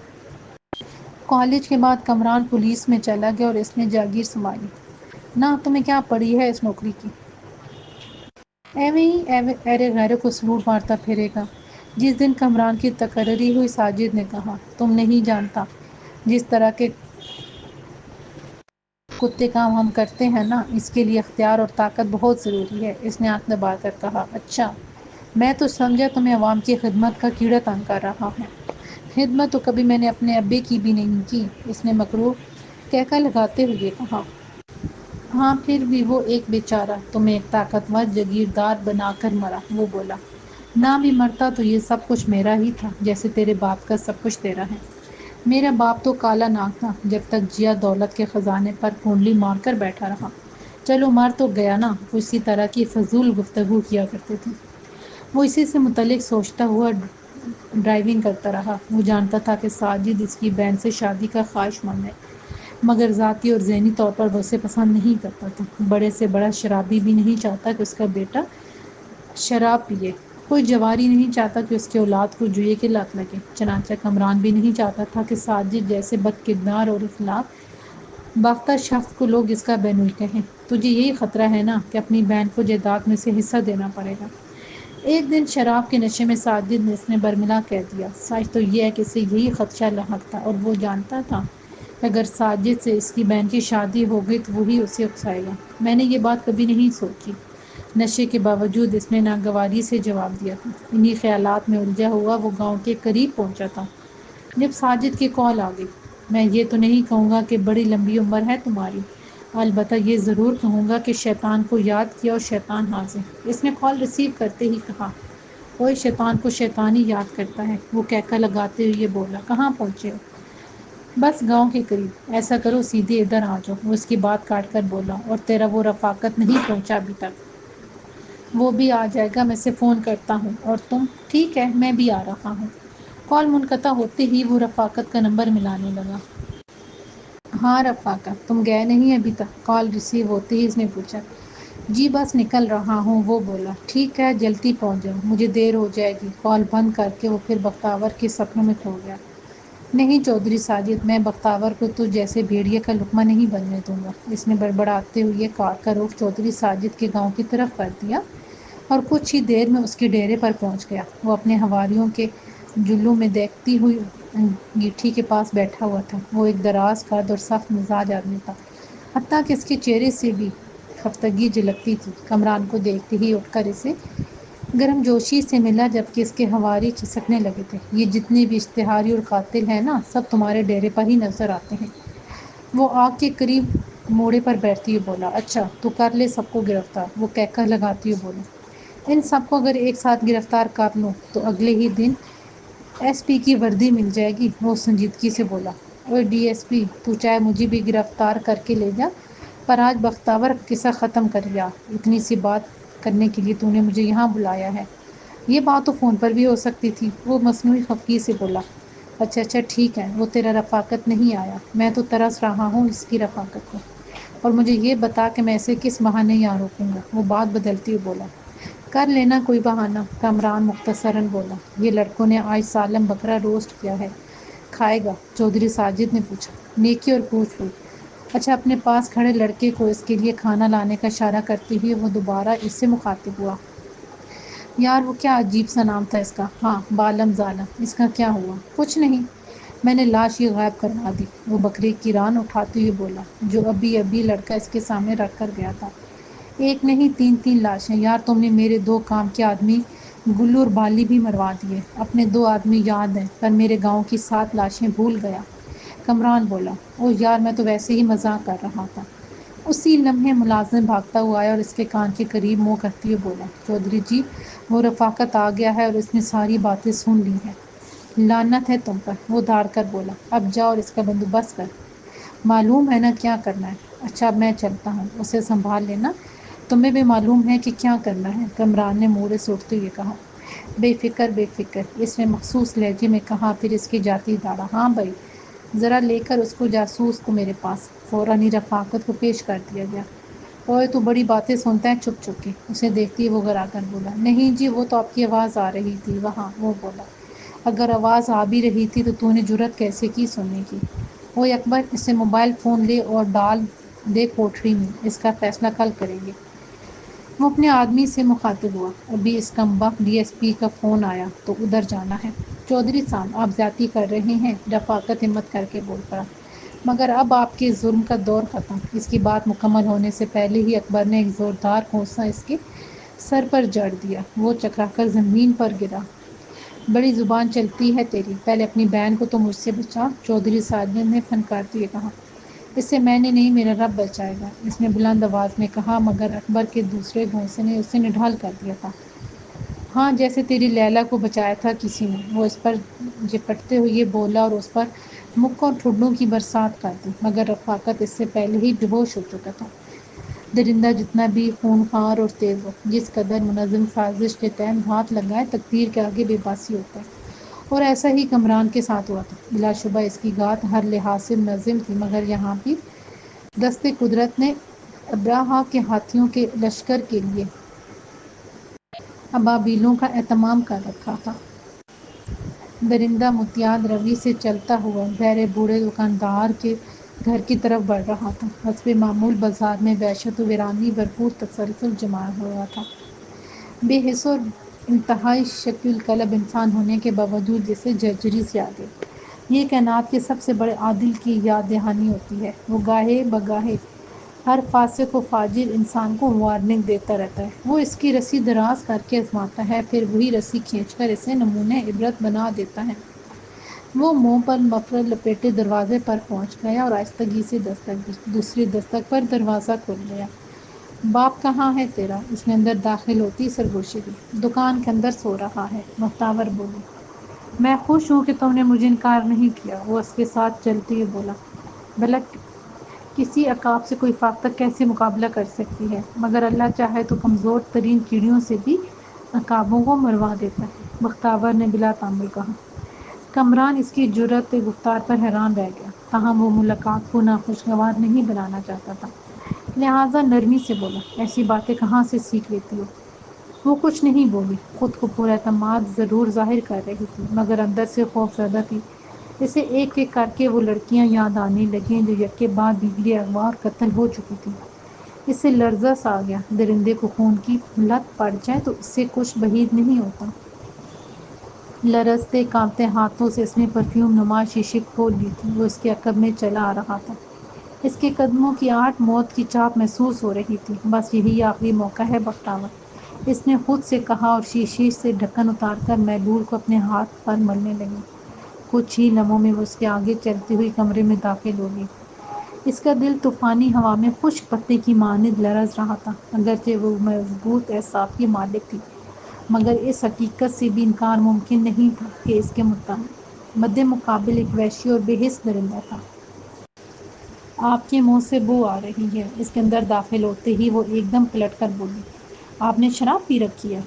کالج کے بعد کمران پولیس میں چلا گیا اور اس نے جاگیر سنبھالی۔ نہ تمہیں کیا پڑی ہے اس نوکری کی؟ ایویں ہی ایرے غیروں کو سلوٹ مارتا پھرے گا۔ جس دن کمران کی تقرری ہوئی، ساجد نے کہا، تم نہیں جانتا جس طرح کے کتے کام ہم کرتے ہیں نا، اس کے لیے اختیار اور طاقت بہت ضروری ہے۔ اس نے آنکھ دبا کر کہا، اچھا، میں تو سمجھا تمہیں عوام کی خدمت کا کیڑا تنگ کر رہا ہے۔ خدمت تو کبھی میں نے اپنے ابے کی بھی نہیں کی، اس نے مکروہ کہکہ لگاتے ہوئے کہا۔ ہاں پھر بھی وہ ایک بیچارہ تمہیں ایک طاقتور جاگیردار بنا کر مرا، وہ بولا۔ نہ بھی مرتا تو یہ سب کچھ میرا ہی تھا، جیسے تیرے باپ کا سب کچھ تیرا ہے۔ میرا باپ تو کالا ناگ تھا، جب تک جیا دولت کے خزانے پر کونڈلی مار کر بیٹھا رہا۔ چلو مر تو گیا نا۔ وہ اسی طرح کی فضول گفتگو کیا کرتے تھے۔ وہ اسی سے متعلق سوچتا ہوا ڈرائیونگ کرتا رہا۔ وہ جانتا تھا کہ ساجد اس کی بہن سے شادی کا خواہش مند ہے، مگر ذاتی اور ذہنی طور پر وہ اسے پسند نہیں کرتا تھا۔ بڑے سے بڑا شرابی بھی نہیں چاہتا کہ اس کا بیٹا شراب پیے، کوئی جواری نہیں چاہتا کہ اس کی اولاد کو جوئے کی لت لگے۔ چنانچہ کمران بھی نہیں چاہتا تھا کہ ساجد جیسے بد کردار اور اخلاق باختہ شخص کو لوگ اس کا بہنوئی کہیں۔ تجھے یہی خطرہ ہے نا کہ اپنی بہن کو جائیداد میں سے حصہ دینا پڑے گا۔ ایک دن شراب کے نشے میں ساجد نے اس نے برملا کہہ دیا۔ سچ تو یہ ہے کہ اسے یہی خدشہ لاحق تھا، اور وہ جانتا تھا کہ اگر ساجد سے اس کی بہن کی شادی ہو گئی تو وہی اسے اکسائے گا۔ میں نے یہ بات کبھی نہیں سوچی، نشے کے باوجود اس نے ناگواری سے جواب دیا تھا۔ انہی خیالات میں الجھا ہوا وہ گاؤں کے قریب پہنچا تھا جب ساجد کی کال آ گئی۔ میں یہ تو نہیں کہوں گا کہ بڑی لمبی عمر ہے تمہاری، البتہ یہ ضرور کہوں گا کہ شیطان کو یاد کیا اور شیطان حاضر۔ اس نے کال ریسیو کرتے ہی کہا، اوئے شیطان کو شیطان ہی یاد کرتا ہے۔ وہ کہکہ لگاتے ہوئے بولا، کہاں پہنچے ہو؟ بس گاؤں کے قریب۔ ایسا کرو سیدھے ادھر آ جاؤ۔ وہ اس کی بات کاٹ کر بولا، اور تیرا وہ رفاقت نہیں پہنچا ابھی تک؟ وہ بھی آ جائے گا، میں اسے فون کرتا ہوں۔ اور تم؟ ٹھیک ہے، میں بھی آ رہا ہوں۔ کال منقطع ہوتے ہی وہ رفاقت کا نمبر ملانے لگا۔ ہاں رفاقت، تم گئے نہیں ابھی تک؟ کال ریسیو ہوتے ہی اس نے پوچھا۔ جی بس نکل رہا ہوں، وہ بولا۔ ٹھیک ہے، جلدی پہنچ جاؤ، مجھے دیر ہو جائے گی۔ کال بند کر کے وہ پھر بختاور کے سپنوں میں کھو گیا۔ نہیں چودھری ساجد، میں بختاور کو تو جیسے بھیڑیے کا لقمہ نہیں بننے دوں گا۔ اس نے بڑبڑاتے ہوئے کار کا رخ چودھری ساجد کے گاؤں کی طرف کر دیا اور کچھ ہی دیر میں اس کے ڈیرے پر پہنچ گیا۔ وہ اپنے حواریوں کے جلوں میں دیکھتی ہوئی انگیٹھی کے پاس بیٹھا ہوا تھا۔ وہ ایک دراز قد اور سخت مزاج آدمی تھا، حتیٰ کہ اس کے چہرے سے بھی خفتگی جھلکتی تھی۔ کمران کو دیکھتے ہی اٹھ کر اسے گرم جوشی سے ملا، جبکہ اس کے حواری کھسکنے لگے تھے۔ یہ جتنے بھی اشتہاری اور قاتل ہیں نا، سب تمہارے ڈیرے پر ہی نظر آتے ہیں۔ وہ آگ کے قریب موڑے پر بیٹھتی ہوئی بولا، اچھا تو کر لے سب کو گرفتار۔ وہ کہکہ لگاتی ہوئی بولا، ان سب کو اگر ایک ساتھ گرفتار کر لوں تو اگلے ہی دن ایس پی کی وردی مل جائے گی۔ وہ سنجیدگی سے بولا، اوے ڈی ایس پی، تو چاہے مجھے بھی گرفتار کر کے لے جا، پر آج بختاور کا قصہ ختم کر یا۔ اتنی سی بات کرنے کے لیے تو نے مجھے یہاں بلایا ہے؟ یہ بات تو فون پر بھی ہو سکتی تھی، وہ مصنوعی خفگی سے بولا۔ اچھا اچھا ٹھیک ہے، وہ تیرا رفاقت نہیں آیا، میں تو ترس رہا ہوں اس کی رفاقت کو۔ اور مجھے یہ بتا کہ میں اسے کس بہانے یہاں روکوں گا؟ وہ بات بدلتی ہوئی بولا، کر لینا کوئی بہانہ۔ کمران مختصراً بولا، یہ لڑکوں نے آج سالم بکرا روسٹ کیا ہے، کھائے گا؟ چودھری ساجد نے پوچھا۔ نیکی اور پوچھ ہوئی۔ اچھا، اپنے پاس کھڑے لڑکے کو اس کے لیے کھانا لانے کا اشارہ کرتے ہوئے وہ دوبارہ اس سے مخاطب ہوا، یار وہ کیا عجیب سا نام تھا اس کا؟ ہاں، بالم ظالم۔ اس کا کیا ہوا؟ کچھ نہیں، میں نے لاش ہی غائب کروا دی، وہ بکرے کی ران اٹھاتے ہوئے بولا، جو ابھی ابھی لڑکا اس کے سامنے رکھ کر گیا تھا۔ ایک نہیں، تین تین لاشیں، یار تم نے میرے 2 کام کے آدمی گلو اور بالی بھی مروا دیے۔ اپنے 2 آدمی یاد ہیں، پر میرے گاؤں کی 7 لاشیں بھول گیا۔ کمران بولا، او یار میں تو ویسے ہی مذاق کر رہا تھا۔ اسی لمحے ملازم بھاگتا ہوا آیا اور اس کے کان کے قریب منہ کرتے ہوئے بولا، چودھری جی وہ رفاقت آ گیا ہے اور اس نے ساری باتیں سن لی ہیں۔ لعنت ہے تم پر، وہ دھاڑ کر بولا، اب جا اور اس کا بندوبست کر۔ معلوم ہے نا کیا کرنا ہے؟ اچھا اب میں چلتا ہوں، اسے سنبھال لینا۔ تمہیں بھی معلوم ہے کہ کیا کرنا ہے، کمران نے موڑے سے اٹھتے ہوئے کہا۔ بے فکر بے فکر، اس نے مخصوص لہجے میں کہا، پھر اس کی جاتی داڑا، ہاں بھائی ذرا لے کر اس کو جاسوس کو میرے پاس۔ فوراً ہی رفاقت کو پیش کر دیا گیا۔ اوئے تو بڑی باتیں سنتا ہے چھپ چھپ کے، اسے دیکھتی وہ گھر آ کر بولا، نہیں جی وہ تو آپ کی آواز آ رہی تھی وہاں، وہ بولا۔ اگر آواز آ بھی رہی تھی تو نے جرأت کیسے کی سننے کی؟ اوئے اکبر اسے موبائل فون لے اور ڈال دے کوٹھری میں، اس کا فیصلہ کل کریں گے۔ وہ اپنے آدمی سے مخاطب ہوا، ابھی اس کمبخت ڈی ایس پی کا فون آیا تو ادھر جانا ہے۔ چودھری صاحب آپ زیادتی کر رہے ہیں، رفاقت ہمت کر کے بول پڑا، مگر اب آپ کے ظلم کا دور ختم۔ اس کی بات مکمل ہونے سے پہلے ہی اکبر نے ایک زوردار کونسا اس کے سر پر جڑ دیا، وہ چکرا کر زمین پر گرا۔ بڑی زبان چلتی ہے تیری، پہلے اپنی بہن کو تو مجھ سے بچا، چودھری ساجد نے پھنکارتے ہوئے کہا۔ اس سے میں نے نہیں، میرا رب بچائے گا، اس نے بلند آواز میں کہا، مگر اکبر کے دوسرے گھونسے نے اسے نڈھال کر دیا تھا۔ ہاں جیسے تیری لیلا کو بچایا تھا کسی نے، وہ اس پر جپٹتے ہوئے بولا اور اس پر مکوں اور ٹھڈوں کی برسات کر دی، مگر رفاقت اس سے پہلے ہی بے ہوش ہو چکا تھا۔ درندہ جتنا بھی خونخوار اور تیز ہو، جس قدر منظم سازش کے تحت ہاتھ لگائے، تقدیر کے آگے بے باسی ہوتا ہے، اور ایسا ہی کمران کے ساتھ ہوا تھا۔ بلا شبہ اس کی گات ہر لحاظ سے منظم تھی، مگر یہاں بھی دست قدرت نے ابراہا کے ہاتھیوں کے لشکر کے لیے ابابیلوں کا اہتمام کر رکھا تھا۔ درندہ متعاد روی سے چلتا ہوا بحر بوڑھے دکاندار کے گھر کی طرف بڑھ رہا تھا۔ حسب معمول بازار میں وحشت و ویرانی بھرپور تسلسل جمع ہوا تھا۔ بے حس اور انتہائی شکی القلب انسان ہونے کے باوجود جسے جرجری سی آ گئی۔ یہ کائنات کے سب سے بڑے عادل کی یاد دہانی ہوتی ہے، وہ گاہے بگاہے ہر فاسق و فاجر انسان کو وارننگ دیتا رہتا ہے، وہ اس کی رسی دراز کر کے آزماتا ہے، پھر وہی رسی کھینچ کر اسے نمونۂ عبرت بنا دیتا ہے۔ وہ منہ پر مفرد لپیٹے دروازے پر پہنچ گیا اور آہستگی سے دستک دی، دوسری دستک پر دروازہ کھل گیا۔ باپ کہاں ہے تیرا؟ اس نے اندر داخل ہوتی سرگوشی دی۔ دکان کے اندر سو رہا ہے، مختور بولی۔ میں خوش ہوں کہ تم نے مجھے انکار نہیں کیا، وہ اس کے ساتھ چلتے ہوئے بولا۔ بھلا کسی عقاب سے کوئی فاقہ کیسے مقابلہ کر سکتی ہے، مگر اللہ چاہے تو کمزور ترین کیڑیوں سے بھی عقابوں کو مروا دیتا ہے، مختور نے بلا تامل کہا۔ کمران اس کی جرأت گفتار پر حیران رہ گیا، تاہم وہ ملاقات کو ناخوشگوار نہیں بنانا چاہتا تھا، لہٰذا نرمی سے بولا، ایسی باتیں کہاں سے سیکھ لیتی ہو؟ وہ کچھ نہیں بولی، خود کو پر اعتماد ضرور ظاہر کر رہی تھی، مگر اندر سے خوف زدہ تھی۔ اسے ایک ایک کر کے وہ لڑکیاں یاد آنے لگیں جو یکے بعد دیگرے اغوا اور قتل ہو چکی تھیں۔ اسے لرزہ سا آ گیا، درندے کو خون کی لت پڑ جائے تو اس سے کچھ بعید نہیں ہوتا۔ لرزتے کانپتے ہاتھوں سے اس نے پرفیوم نما شیشی کھول لی تھی، وہ اس کے عقب میں چلا آ رہا تھا۔ اس کے قدموں کی آہٹ موت کی چاپ محسوس ہو رہی تھی۔ بس یہی آخری موقع ہے بختاور، اس نے خود سے کہا اور شیشے سے ڈھکن اتار کر محلول کو اپنے ہاتھ پر ملنے لگی۔ کچھ ہی لمحوں میں وہ اس کے آگے چلتی ہوئی کمرے میں داخل ہو گئی۔ اس کا دل طوفانی ہوا میں خشک پتے کی مانند لرز رہا تھا، اگرچہ وہ مضبوط اعصاب کی مالک تھی، مگر اس حقیقت سے بھی انکار ممکن نہیں تھا کہ اس کے مد مقابل ایک وحشی اور بے حس درندہ تھا۔ آپ کے منہ سے بو آ رہی ہے، اس کے اندر داخل ہوتے ہی وہ ایک دم پلٹ کر بولی، آپ نے شراب پی رکھی ہے؟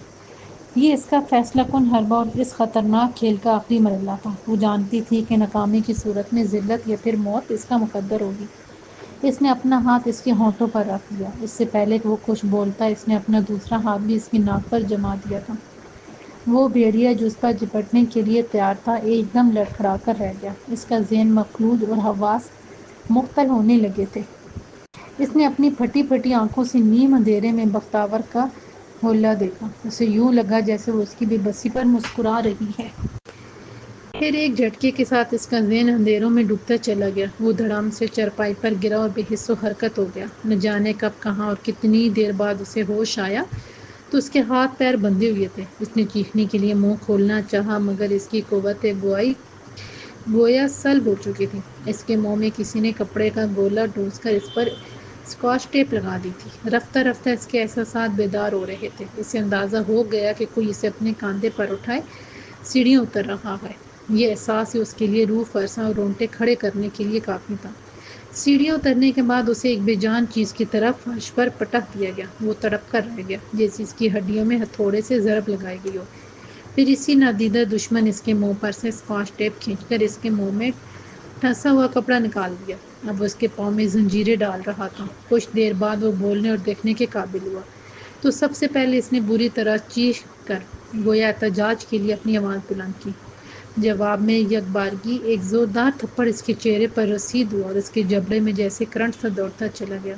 یہ اس کا فیصلہ کن حربہ اور اس خطرناک کھیل کا آخری مرحلہ تھا۔ وہ جانتی تھی کہ ناکامی کی صورت میں ذلت یا پھر موت اس کا مقدر ہوگی۔ اس نے اپنا ہاتھ اس کے ہونٹوں پر رکھ دیا، اس سے پہلے کہ وہ کچھ بولتا اس نے اپنا دوسرا ہاتھ بھی اس کی ناک پر جما دیا تھا۔ وہ بھیڑیا جو اس پر جپٹنے کے لیے تیار تھا ایک دم لڑکھڑا کر رہ گیا، اس کا ذہن مفلوج اور حواس مختل ہونے لگے تھے۔ اس نے اپنی پھٹی پھٹی آنکھوں سے نیم اندھیرے میں بختور کا حلیہ دیکھا، اسے یوں لگا جیسے وہ اس کی بے بسی پر مسکرا رہی ہے۔ پھر ایک جھٹکے کے ساتھ اس کا ذہن اندھیروں میں ڈوبتا چلا گیا۔ وہ دھڑام سے چرپائی پر گرا اور بے حس و حرکت ہو گیا۔ نہ جانے کب کہاں اور کتنی دیر بعد اسے ہوش آیا تو اس کے ہاتھ پیر بندھے ہوئے تھے۔ اس نے چیخنے کے لیے منہ کھولنا چاہا مگر اس کی قوت گویا سلب ہو چکی تھی۔ اس کے منہ میں کسی نے کپڑے کا گولا ٹھوس کر اس پر اسکاچ ٹیپ لگا دی تھی۔ رفتہ رفتہ اس کے احساسات بیدار ہو رہے تھے۔ اسے اندازہ ہو گیا کہ کوئی اسے اپنے کاندھے پر اٹھائے سیڑھیاں اتر رہا ہے۔ یہ احساس ہی اس کے لیے روح فرسا اور رونگٹے کھڑے کرنے کے لیے کافی تھا۔ سیڑھیاں اترنے کے بعد اسے ایک بے جان چیز کی طرف فرش پر پٹک دیا گیا۔ وہ تڑپ کر رہ گیا جیسے اس کی ہڈیوں میں ہتھوڑے سے ضرب لگائی گئی ہو۔ پھر اسی نادیدہ دشمن اس کے منہ پر سے اسکاچ ٹیپ کھینچ کر اس کے منہ میں ٹھسا ہوا کپڑا نکال دیا۔ اب وہ اس کے پاؤں میں زنجیریں ڈال رہا تھا۔ کچھ دیر بعد وہ بولنے اور دیکھنے کے قابل ہوا تو سب سے پہلے اس نے بری طرح چیخ کر گویا احتجاج کے لیے اپنی آواز بلند کی۔ جواب میں یکبارگی ایک زوردار تھپڑ اس کے چہرے پر رسید ہوا اور اس کے جبڑے میں جیسے کرنٹ سا دوڑتا چلا گیا۔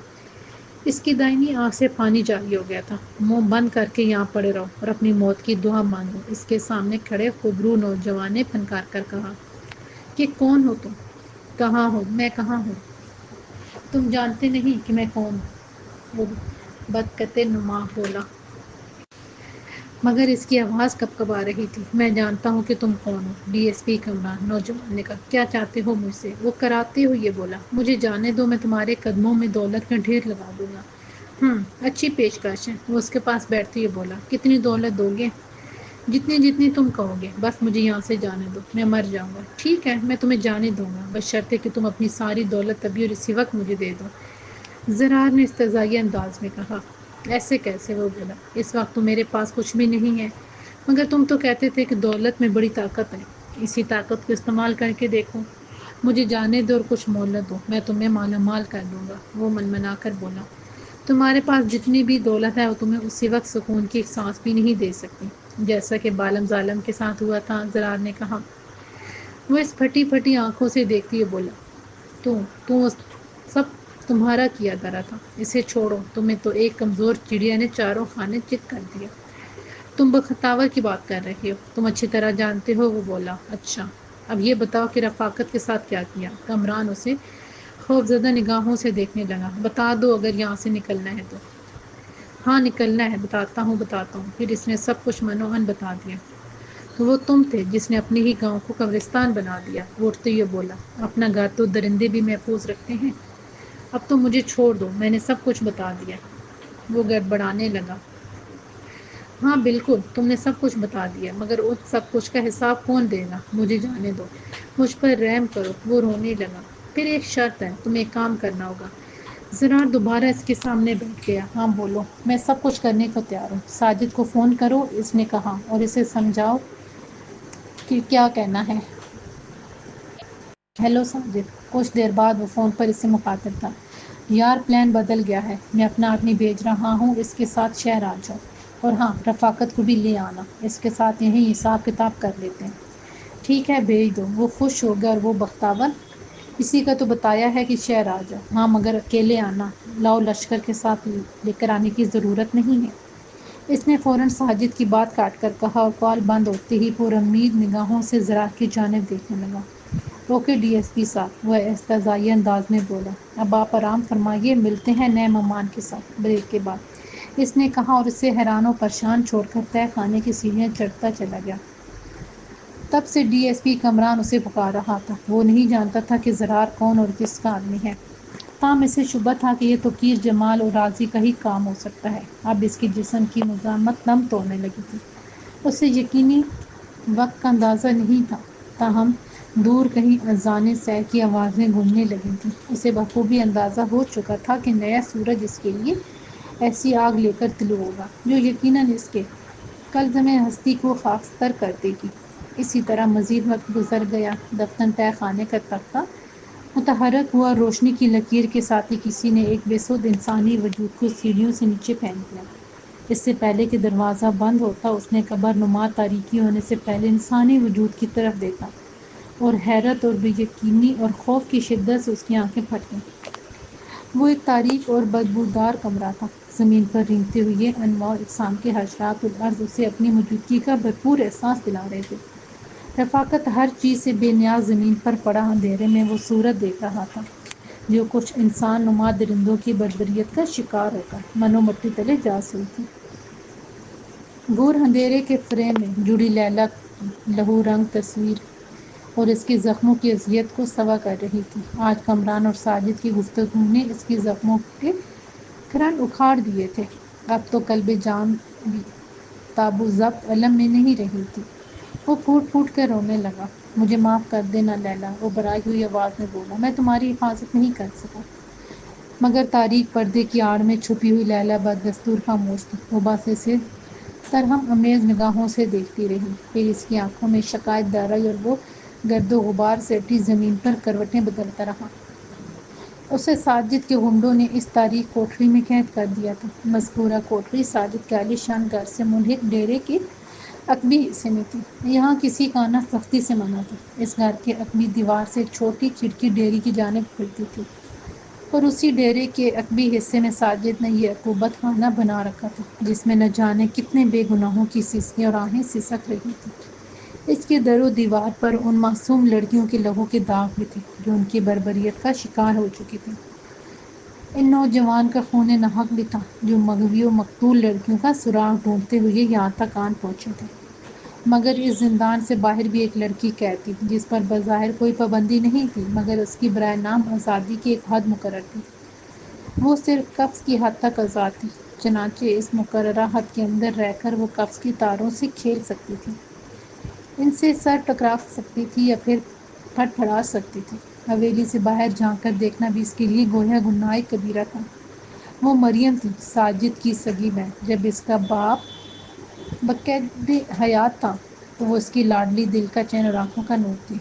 اس کی دائنی آنکھ سے پانی جاری ہو گیا تھا۔ منہ بند کر کے یہاں پڑے رہو اور اپنی موت کی دعا مانگو، اس کے سامنے کھڑے خوبرو نوجوان نے پھنکار کر کہا۔ کہ کون ہو تم؟ کہاں ہو؟ میں کہاں ہوں؟ تم جانتے نہیں کہ میں کون ہوں؟ وہ بدقطع نما بولا۔ مگر اس کی آواز کب آ رہی تھی۔ میں جانتا ہوں کہ تم کون ہو، ڈی ایس پی کمران، نوجوان نے کہا۔ کیا چاہتے ہو مجھ سے؟ وہ کراتے ہوئے بولا۔ مجھے جانے دو، میں تمہارے قدموں میں دولت کا ڈھیر لگا دوں گا۔ اچھی پیشکش ہے، وہ اس کے پاس بیٹھتے ہوئے بولا۔ کتنی دولت دو گے؟ جتنی تم کہو گے، بس مجھے یہاں سے جانے دو، میں مر جاؤں گا۔ ٹھیک ہے، میں تمہیں جانے دوں گا، بشرطے کہ تم اپنی ساری دولت ابھی اور اسی وقت مجھے دے دو، زرار نے استہزائیہ انداز میں کہا۔ ایسے کیسے؟ وہ بولا۔ اس وقت تو میرے پاس کچھ بھی نہیں ہے، مگر تم تو کہتے تھے کہ دولت میں بڑی طاقت ہے، اسی طاقت کو استعمال کر کے دیکھو۔ مجھے جانے دو اور کچھ مہلت دو، میں تمہیں مالا مال کر دوں گا، وہ منمنا کر بولا۔ تمہارے پاس جتنی بھی دولت ہے وہ تمہیں اسی وقت سکون کی ایک سانس بھی نہیں دے سکتی، جیسا کہ بالم ظالم کے ساتھ ہوا تھا، زرار نے کہا۔ وہ اس پھٹی پھٹی آنکھوں سے دیکھتی ہوئے بولا۔ تو سب تمہارا کیا کرا تھا، اسے چھوڑو، تمہیں تو ایک کمزور چڑیا نے چاروں خانے چت کر دیا۔ تم بختاور کی بات کر رہے ہو، تم اچھی طرح جانتے ہو، وہ بولا۔ اچھا، اب یہ بتاؤ کہ رفاقت کے ساتھ کیا کیا؟ کمران اسے خوفزدہ نگاہوں سے دیکھنے لگا۔ بتا دو اگر یہاں سے نکلنا ہے تو۔ ہاں نکلنا ہے، بتاتا ہوں۔ پھر اس نے سب کچھ منوہن بتا دیا۔ تو وہ تم تھے جس نے اپنے ہی گاؤں کو قبرستان بنا دیا، وہ اٹھتے ہوئے بولا۔ اپنا گھر تو درندے بھی محفوظ رکھتے ہیں۔ اب تو مجھے چھوڑ دو، میں نے سب کچھ بتا دیا۔ وہ گڑبڑانے لگا۔ ہاں بالکل، تم نے سب کچھ بتا دیا، مگر اس سب کچھ کا حساب کون دے گا؟ مجھے جانے دو، مجھ پر رحم کرو، وہ رونے لگا۔ پھر ایک شرط ہے، تمہیں ایک کام کرنا ہوگا۔ زرار دوبارہ اس کے سامنے بیٹھ گیا۔ ہاں بولو۔ میں سب کچھ کرنے کو تیار ہوں، ساجد کو فون کرو، اس نے کہا، اور اسے سمجھاؤ کہ کیا کہنا ہے۔ ہیلو ساجد۔ کچھ دیر بعد وہ فون پر اس سے مخاطب تھا۔ یار پلان بدل گیا ہے، میں اپنا آدمی بھیج رہا ہوں، اس کے ساتھ شہر آ جاؤ، اور ہاں رفاقت کو بھی لے آنا، اس کے ساتھ یہیں حساب کتاب کر لیتے ہیں۔ ٹھیک ہے بھیج دو، وہ خوش ہو گیا۔ اور وہ بختاور، اسی کا تو بتایا ہے کہ شہر آ جاؤ۔ ہاں مگر اکیلے آنا، لاؤ لشکر کے ساتھ لے کر آنے کی ضرورت نہیں ہے، اس نے فوراً ساجد کی بات کاٹ کر کہا، اور کال بند ہوتے ہی پرامید نگاہوں سے زرار کی جانب دیکھنے لگا۔ اوکے ڈی ایس پی صاحب، وہ استہزائیہ انداز میں بولا۔ اب آپ آرام فرمائیے، ملتے ہیں نئے مہمان کے ساتھ بریک کے بعد، اس نے کہا، اور اسے حیران و پریشان چھوڑ کر تہہ خانے کی سیڑھیاں چڑھتا چلا گیا۔ تب سے ڈی ایس پی کمران اسے پکار رہا تھا۔ وہ نہیں جانتا تھا کہ زرار کون اور کس کا آدمی ہے، تاہم اسے شبہ تھا کہ یہ تو کیر جمال اور راضی کا ہی کام ہو سکتا ہے۔ اب اس کے جسم کی مزاحمت دم توڑنے لگی تھی۔ اسے یقینی وقت کا اندازہ نہیں تھا، تاہم دور کہیں اذان سحر کی آوازیں گونجنے لگی تھیں۔ اسے بخوبی اندازہ ہو چکا تھا کہ نیا سورج اس کے لیے ایسی آگ لے کر طلوع ہوگا جو یقیناً اس کے کلزمِ ہستی کو خاکستر کر دے گی۔ اسی طرح مزید وقت گزر گیا۔ دفتر تہہ خانے کا تختہ متحرک ہوا، روشنی کی لکیر کے ساتھ ہی کسی نے ایک بے سود انسانی وجود کو سیڑھیوں سے نیچے پھینک دیا۔ اس سے پہلے کہ دروازہ بند ہوتا، اس نے قبر نما تاریکی ہونے سے پہلے انسانی وجود کی طرف دیکھا، اور حیرت اور بے یقینی اور خوف کی شدت سے اس کی آنکھیں پھٹ گئیں۔ وہ ایک تاریک اور بدبودار کمرہ تھا۔ زمین پر رینگتے ہوئے انواع اقسام کے حشرات الارض اسے اپنی موجودگی کا بھرپور احساس دلا رہے تھے۔ رفاقت ہر چیز سے بے نیاز زمین پر پڑا اندھیرے میں وہ صورت دیکھ رہا تھا جو کچھ انسان نما درندوں کی بربریت کا شکار ہو کر منو مٹی تلے جا سوئی تھی۔ گور اندھیرے کے فریم میں جڑی لیلا لہو رنگ تصویر اور اس کے زخموں کی اذیت کو سوا کر رہی تھی۔ آج کمران اور ساجد کی گفتگو نے اس کے زخموں کے کرن اکھاڑ دیے تھے۔ اب تو قلب جان بھی تاب و ضبط علم میں نہیں رہی تھی۔ وہ پھوٹ پھوٹ کر رونے لگا۔ مجھے معاف کر دینا لیلا، وہ بھرائی ہوئی آواز میں بولا۔ میں تمہاری حفاظت نہیں کر سکا۔ مگر تاریک پردے کی آڑ میں چھپی ہوئی لیلا بددستور خاموش تھی۔ وہ بس اسے ترہم امیز نگاہوں سے دیکھتی رہی۔ پھر اس کی آنکھوں میں شکایت دہرائی اور وہ گرد و غبار سے اٹی زمین پر کروٹیں بدلتا رہا۔ اسے ساجد کے غنڈوں نے اس تاریک کوٹری میں قید کر دیا تھا۔ مذکورہ کوٹری ساجد کے عالی شان گھر سے ملحق ڈیرے کے عقبی حصے میں تھی۔ یہاں کسی کا آنا سختی سے منع تھا۔ اس گھر کے عقبی دیوار سے ایک چھوٹی کھڑکی ڈیرے کی جانب کھلتی تھی اور اسی ڈیرے کے عقبی حصے میں ساجد نے یہ عقوبت خانہ بنا رکھا تھا جس میں نہ جانے کتنے بے گناہوں کی سسکیاں اور آہیں سسک رہی تھیں۔ اس کے در و دیوار پر ان معصوم لڑکیوں کے لہو کے داغ بھی تھے جو ان کی بربریت کا شکار ہو چکی تھیں۔ ان نوجوان کا خون ناحق بھی تھا جو مغوی و مقتول لڑکیوں کا سراغ ڈھونڈتے ہوئے یہاں تک آن پہنچے تھے۔ مگر اس زندان سے باہر بھی ایک لڑکی قید تھی جس پر بظاہر کوئی پابندی نہیں تھی، مگر اس کی برائے نام آزادی کی ایک حد مقرر تھی۔ وہ صرف قفس کی حد تک آزاد تھی، چنانچہ اس مقررہ حد کے اندر رہ کر وہ قفس کی تاروں سے کھیل سکتی تھی، ان سے سر ٹکرا سکتی تھی یا پھر پھٹ پھڑا سکتی تھی۔ حویلی سے باہر جھانک کر دیکھنا بھی اس کے لیے گویا گناہ کبیرہ تھا۔ وہ مریم تھی، ساجد کی سگی بہن۔ جب اس کا باپ بقید حیات تھا تو وہ اس کی لاڈلی دل کا چین اور آنکھوں کا نور تھی۔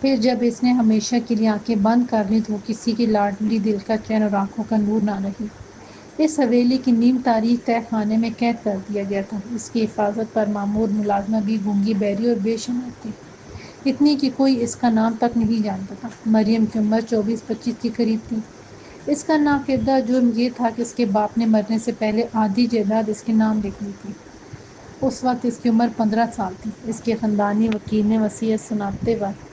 پھر جب اس نے ہمیشہ کے لیے آنکھیں بند کر لیں تو وہ کسی کی لاڈلی دل کا چین اور آنکھوں کا نور نہ رہی۔ اس حویلی کے نیم تاریخ تہہ خانے میں قید کر دیا گیا تھا۔ اس کی حفاظت پر مامور ملازمہ بھی گونگی، بہری اور بے شناخت تھی، اتنی کہ کوئی اس کا نام تک نہیں جانتا تھا۔ مریم کی عمر 24-25 کے قریب تھی۔ اس کا ناکردہ جرم یہ تھا کہ اس کے باپ نے مرنے سے پہلے آدھی جائیداد اس کے نام لکھ لی تھی۔ اس وقت اس کی عمر 15 سال تھی۔ اس کے خاندانی وکیل نے وصیت سناتے وقت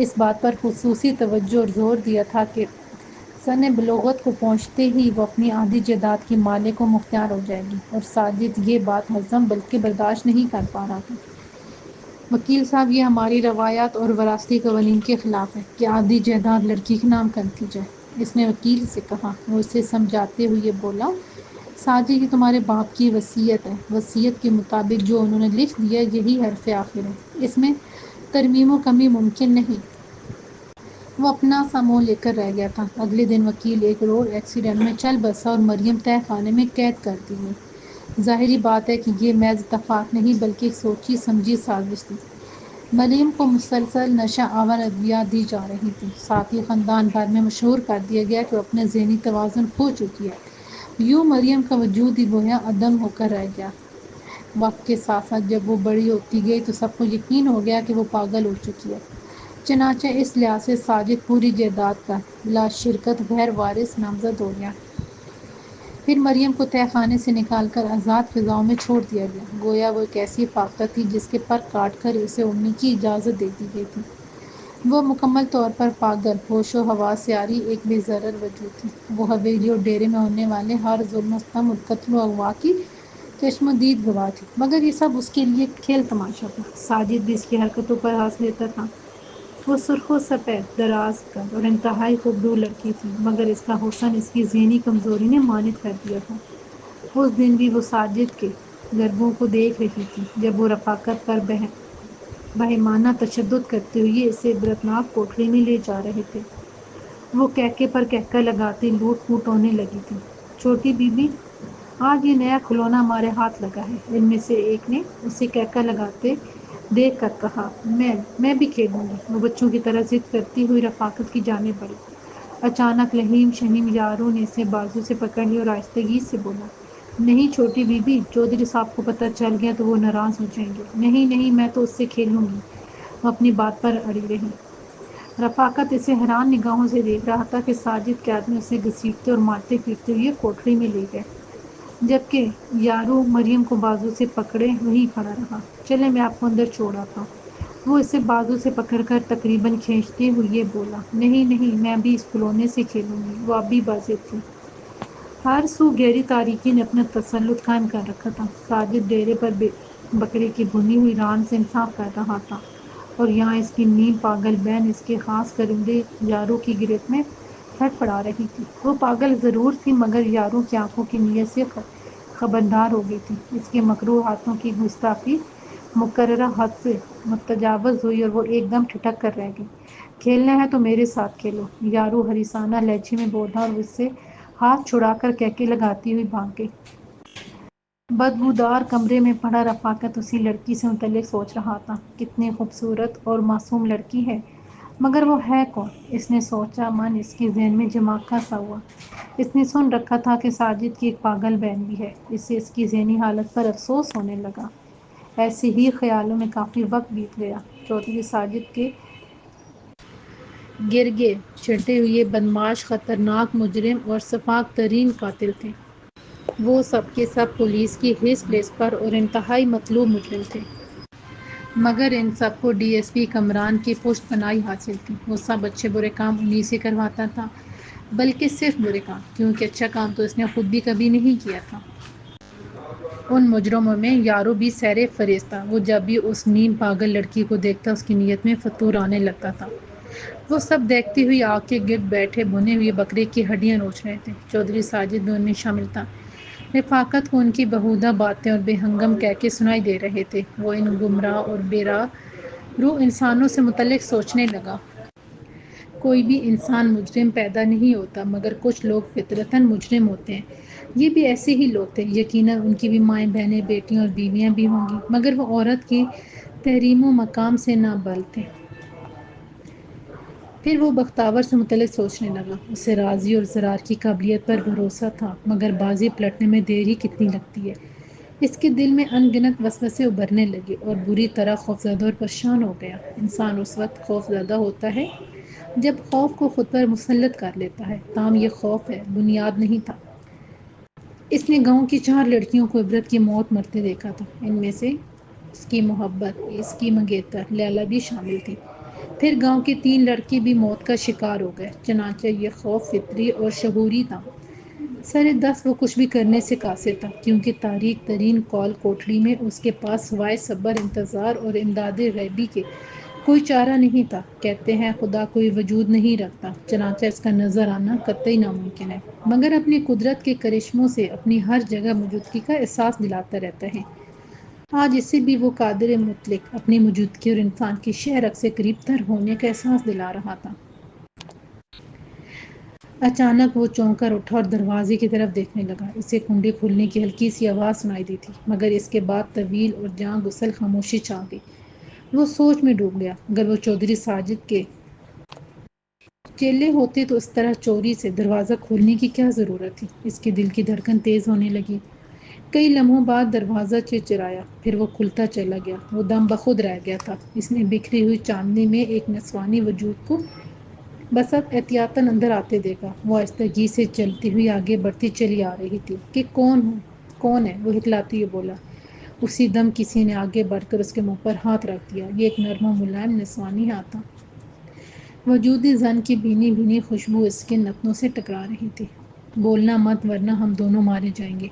اس بات پر خصوصی توجہ اور زور دیا تھا کہ سن بلوغت کو پہنچتے ہی وہ اپنی آدھی جائیداد کی مالک و مختار ہو جائے گی، اور ساجد یہ بات ہضم بلکہ برداشت نہیں کر پا رہا تھا۔ وکیل صاحب، یہ ہماری روایات اور وراثتی قوانین کے خلاف ہے کہ آدھی جائیداد لڑکی کے نام کر دی جائے، اس نے وکیل سے کہا۔ وہ اسے سمجھاتے ہوئے بولا، ساجد یہ تمہارے باپ کی وصیت ہے، وصیت کے مطابق جو انہوں نے لکھ دیا یہی حرف آخر ہے، اس میں ترمیم و کمی ممکن نہیں۔ وہ اپنا سا منہ لے کر رہ گیا تھا۔ اگلے دن وکیل ایک روڈ ایکسیڈنٹ میں چل بسا اور مریم تہہ خانے میں قید کر دی گئی۔ ظاہری بات ہے کہ یہ محض اتفاق نہیں بلکہ ایک سوچی سمجھی سازش تھی۔ مریم کو مسلسل نشہ آور ادویات دی جا رہی تھیں، ساتھ ہی خاندان بھر میں مشہور کر دیا گیا کہ وہ اپنا ذہنی توازن کھو چکی ہے۔ یوں مریم کا وجود ہی گویا عدم ہو کر رہ گیا۔ وقت کے ساتھ ساتھ جب وہ بڑی ہوتی گئی تو سب کو یقین ہو گیا کہ وہ پاگل ہو چکی ہے۔ چنانچہ اس لحاظ سے ساجد پوری جائیداد کا لاشرکت غیر وارث نامزد ہو گیا۔ پھر مریم کو تہہ خانے سے نکال کر آزاد فضاؤں میں چھوڑ دیا گیا، گویا وہ ایک ایسی فاختہ تھی جس کے پر کاٹ کر اسے اڑنے کی اجازت دے دی گئی تھی۔ وہ مکمل طور پر پاگل، ہوش و حواس سے عاری ایک بے ضرر وجود تھی۔ وہ حویلی اور ڈیرے میں ہونے والے ہر ظلم و ستم اور قتل و اغوا کی چشمدید گواہ تھی، مگر یہ سب اس کے لیے کھیل تماشا تھا۔ ساجد بھی اس کی حرکتوں پر ہنس لیتا تھا۔ وہ سرخ و سفید، دراز قد اور انتہائی خوبرو لڑکی تھی، مگر اس کا حسن اس کی ذہنی کمزوری نے مانع کر دیا تھا۔ اس دن بھی وہ ساجد کے گربوں کو دیکھ رہی تھی جب وہ رفاقت پر بہیمانہ تشدد کرتے ہوئے اسے عبرتناک کوٹری میں لے جا رہے تھے۔ وہ کہکے پر کہکا لگاتی لوٹ پوٹ ہونے لگی تھی۔ چھوٹی بی بی، آج یہ نیا کھلونا ہمارے ہاتھ لگا ہے، ان میں سے ایک نے اسے کہکا لگاتے دیکھ کر کہا۔ میں بھی کھیلوں گی۔ وہ بچوں کی طرح ضد کرتی ہوئی رفاقت کی جانب بڑھی۔ اچانک رحیم شحیم یارو نے اسے بازو سے پکڑ لیا اور آہستگی سے بولا، نہیں چھوٹی بی بی، چودھری صاحب کو پتہ چل گیا تو وہ ناراض ہو جائیں گے۔ نہیں نہیں، میں تو اس سے کھیلوں گی۔ وہ اپنی بات پر اڑی رہی۔ رفاقت اسے حیران نگاہوں سے دیکھ رہا تھا کہ ساجد کے آدمی اسے گھسیٹتے اور مارتے پیٹتے ہوئے کوٹری میں لے گئے، جبکہ یارو مریم کو بازو سے پکڑے وہیں کھڑا رہا۔ چلیں میں آپ کو اندر چھوڑ آتا ہوں۔ وہ اسے بازو سے پکڑ کر تقریباً کھینچتے ہوئے بولا، نہیں نہیں، میں بھی اس کھلونے سے کھیلوں گی، وہ اب بھی واضح تھی۔ ہر سو گہری تاریکی نے اپنا تسلط قائم کر رکھا تھا۔ ساجد ڈیرے پر بکرے کی بھنی ہوئی ران سے انصاف کر رہا تھا، اور یہاں اس کی نیم پاگل بہن اس کے خاص کرندے یارو کی گرفت میں تھڑ پڑا رہی تھی۔ وہ پاگل ضرور تھی، مگر یارو کی آنکھوں کی نیت سے خبردار ہو گئی تھی۔ اس کے مکروہ ہاتھوں کی گستاخی مقررہ حد سے متجاوز ہوئی اور وہ ایک دم ٹھٹک کر رہ گئی۔ کھیلنا ہے تو میرے ساتھ کھیلو، یارو حریصانہ لہجے میں بولا اور اس سے ہاتھ چھڑا کر کہکے لگاتی ہوئی بھاگ گئی۔ بدبودار کمرے میں پڑا رفاقت اسی لڑکی سے متعلق سوچ رہا تھا۔ کتنی خوبصورت اور معصوم لڑکی ہے، مگر وہ ہے کون؟ اس نے سوچا۔ من اس کے ذہن میں جماکہ سا ہوا۔ اس نے سن رکھا تھا کہ ساجد کی ایک پاگل بہن بھی ہے۔ اس سے اس کی ذہنی حالت پر افسوس ہونے لگا۔ ایسے ہی خیالوں میں کافی وقت بیت گیا۔ چودھری ساجد کے گرگے چڑھتے ہوئے بدمعاش، خطرناک مجرم اور شفاق ترین قاتل تھے۔ وہ سب کے سب پولیس کی ہس پلیس پر اور انتہائی مطلوب مجرم تھے۔ مگر ان سب کو ڈی ایس پی کمران کی پشت پناہی حاصل تھی۔ وہ سب اچھے برے کام انہی سے کرواتا تھا، بلکہ صرف برے کام، کیونکہ اچھا کام تو اس نے خود بھی کبھی نہیں کیا تھا۔ ان مجرموں میں یارو بھی سرِ فہرست تھا۔ وہ جب بھی اس نیم پاگل لڑکی کو دیکھتا اس کی نیت میں فتور آنے لگتا تھا۔ وہ سب دیکھتی ہوئی آگ کے گرد بیٹھے بھنے ہوئے بکرے کی ہڈیاں نوچ رہے تھے۔ چودھری ساجد بھی ان میں شامل تھا۔ رفاقت کو ان کی بیہودہ باتیں اور بے ہنگم کہکے سنائی دے رہے تھے۔ وہ ان گمراہ اور بے راہ رو انسانوں سے متعلق سوچنے لگا۔ کوئی بھی انسان مجرم پیدا نہیں ہوتا، مگر کچھ لوگ فطرتاً مجرم ہوتے ہیں۔ یہ بھی ایسے ہی لوگ تھے۔ یقیناً ان کی بھی مائیں بہنیں، بیٹیاں اور بیویاں بھی ہوں گی، مگر وہ عورت کی تحریم و مقام سے نہ بلد تھے۔ پھر وہ بختاور سے متعلق سوچنے لگا۔ اسے راضی اور ضرار کی قابلیت پر بھروسہ تھا، مگر بازی پلٹنے میں دیر ہی کتنی لگتی ہے۔ اس کے دل میں ان گنت وسوسے ابھرنے لگے اور بری طرح خوفزدہ اور پریشان ہو گیا۔ انسان اس وقت خوفزدہ ہوتا ہے جب خوف کو خود پر مسلط کر لیتا ہے، تاہم یہ خوف ہے، بنیاد نہیں تھا۔ اس نے گاؤں کی 4 لڑکیوں کو عبرت کی موت مرتے دیکھا تھا۔ ان میں سے اس کی محبت، اس کی منگیتر لیلی بھی شامل تھی۔ پھر گاؤں کے 3 لڑکے بھی موت کا شکار ہو گئے۔ چنانچہ یہ خوف فطری اور شعوری تھا۔ سرِ دست وہ کچھ بھی کرنے سے قاصر تھا، کیونکہ تاریک ترین کال کوٹڑی میں اس کے پاس سوائے صبر، انتظار اور امدادِ غیبی کے کوئی چارہ نہیں تھا۔ کہتے ہیں خدا کوئی وجود نہیں رکھتا، چنانچہ اس کا نظر آنا قطعی ناممکن ہے، مگر اپنی قدرت کے کرشموں سے اپنی ہر جگہ موجودگی کا احساس دلاتا رہتا ہے۔ آج اسے بھی وہ قادر مطلق اپنی موجودگی اور انسان کی شہرک سے قریب تر ہونے کا احساس دلا رہا تھا۔ اچانک وہ چونک کر اٹھا اور دروازے کی طرف دیکھنے لگا۔ اسے کنڈی کھلنے کی ہلکی سی آواز سنائی دی تھی، مگر اس کے بعد طویل اور جاں گسل خاموشی چھا گئی۔ وہ سوچ میں ڈوب گیا۔ اگر وہ چودھری ساجد کے چیلے ہوتے تو اس طرح چوری سے دروازہ کھولنے کی کیا ضرورت تھی؟ اس کے دل کی دھڑکن تیز ہونے لگی۔ کئی لمحوں بعد دروازہ چرچرایا، پھر وہ کھلتا چلا گیا۔ وہ دم بخود رہ گیا تھا۔ اس نے بکھری ہوئی چاندنی میں ایک نسوانی وجود کو بسط احتیاطاً اندر آتے دیکھا۔ وہ آہستگی سے چلتی ہوئی آگے بڑھتی چلی آ رہی تھی۔ کہ کون ہے؟ وہ ہکلاتی ہوئی بولا۔ اسی دم کسی نے آگے بڑھ کر اس کے منہ پر ہاتھ رکھ دیا۔ یہ ایک نرم و ملائم نسوانی ہاتھ تھا۔ وجودِ زن کی بھینی بھینی خوشبو اس کے نتنوں سے ٹکرا رہی تھی۔ بولنا مت، ورنہ ہم دونوں مارے جائیں گے۔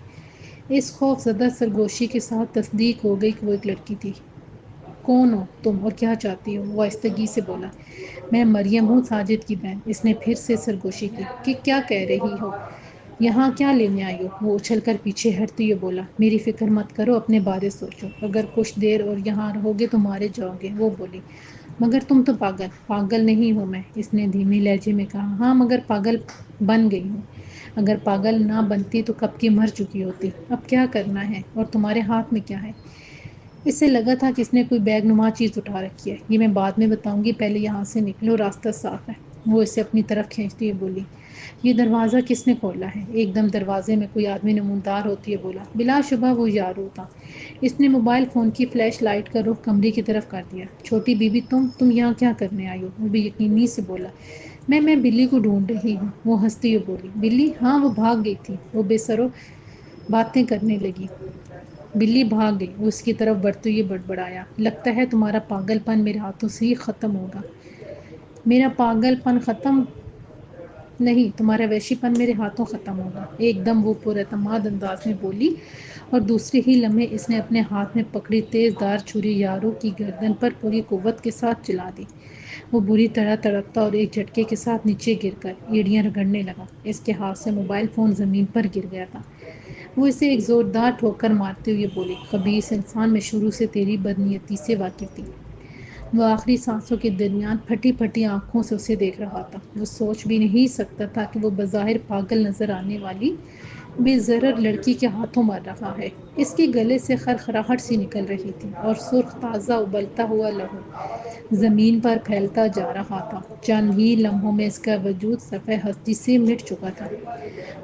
اس خوف زدہ سرگوشی کے ساتھ تصدیق ہو گئی کہ وہ ایک لڑکی تھی۔ کون ہو تم اور کیا چاہتی ہو؟ وہ آہستگی سے بولا۔ میں مریم ہوں، ساجد کی بہن۔ اس نے پھر سے سرگوشی کی۔ کہ کیا کہہ رہی ہو؟ یہاں کیا لینے آئی ہو؟ وہ اچھل کر پیچھے ہٹتے ہوئے بولا۔ میری فکر مت کرو، اپنے بارے سوچو۔ اگر کچھ دیر اور یہاں رہو گے تو مارے جاؤ گے، وہ بولی۔ مگر تم تو پاگل نہیں ہو میں، اس نے دھیمے لہجے میں کہا۔ ہاں، مگر پاگل بن گئی ہوں۔ اگر پاگل نہ بنتی تو کب کی مر چکی ہوتی۔ اب کیا کرنا ہے اور تمہارے ہاتھ میں کیا ہے؟ اس سے لگا تھا کہ اس نے کوئی بیگ نما چیز اٹھا رکھی ہے۔ یہ میں بعد میں بتاؤں گی، پہلے یہاں سے نکلو، راستہ صاف ہے۔ وہ اسے اپنی طرف کھینچتی ہوئی بولی۔ یہ دروازہ کس نے کھولا ہے؟ ایک دم دروازے میں کوئی آدمی نمودار ہوتے ہوئے بولا۔ بلا شبہ وہ یارو تھا۔ اس نے موبائل فون کی فلیش لائٹ کا رخ کمرے کی طرف کر دیا۔ چھوٹی بی بی، تم یہاں کیا کرنے آئی ہو؟ وہ بے یقینی سے بولا۔ میں بلی کو ڈھونڈ رہی ہوں، وہ ہنستی ہوئی بولی۔ بلی؟ ہاں، وہ بھاگ گئی تھی۔ وہ بے سرو باتیں کرنے لگی۔ بلی بھاگ گئی، وہ اس کی طرف بڑھتے ہوئے بڑبڑایا، لگتا ہے تمہارا پاگل پن میرے ہاتھوں سے ہی ختم ہوگا۔ میرا پاگل پن ختم نہیں، تمہارا وحشی پن میرے ہاتھوں ختم ہوگا، ایک دم وہ پر اعتماد انداز میں بولی، اور دوسرے ہی لمحے اس نے اپنے ہاتھ میں پکڑی تیز دھار چھری یارو کی گردن پر پوری قوت کے ساتھ چلا دی۔ وہ بری طرح تڑپتا اور ایک جھٹکے کے ساتھ نیچے گر کر ایڑیاں رگڑنے لگا۔ اس کے ہاتھ سے موبائل فون زمین پر گر گیا تھا۔ وہ اسے ایک زوردار ٹھوکر مارتے ہوئے بولی، خبیث انسان، میں شروع سے تیری بدنیتی سے واقف تھی۔ وہ آخری سانسوں کے درمیان پھٹی پھٹی آنکھوں سے اسے دیکھ رہا تھا۔ وہ سوچ بھی نہیں سکتا تھا کہ وہ بظاہر پاگل نظر آنے والی بے ضرر لڑکی کے ہاتھوں مر رہا ہے۔ اس کے گلے سے خرخراہٹ سی نکل رہی تھی اور سرخ تازہ ابلتا ہوا لہو زمین پر پھیلتا جا رہا تھا۔ چند ہی لمحوں میں اس کا وجود صفحۂ ہستی سے مٹ چکا تھا۔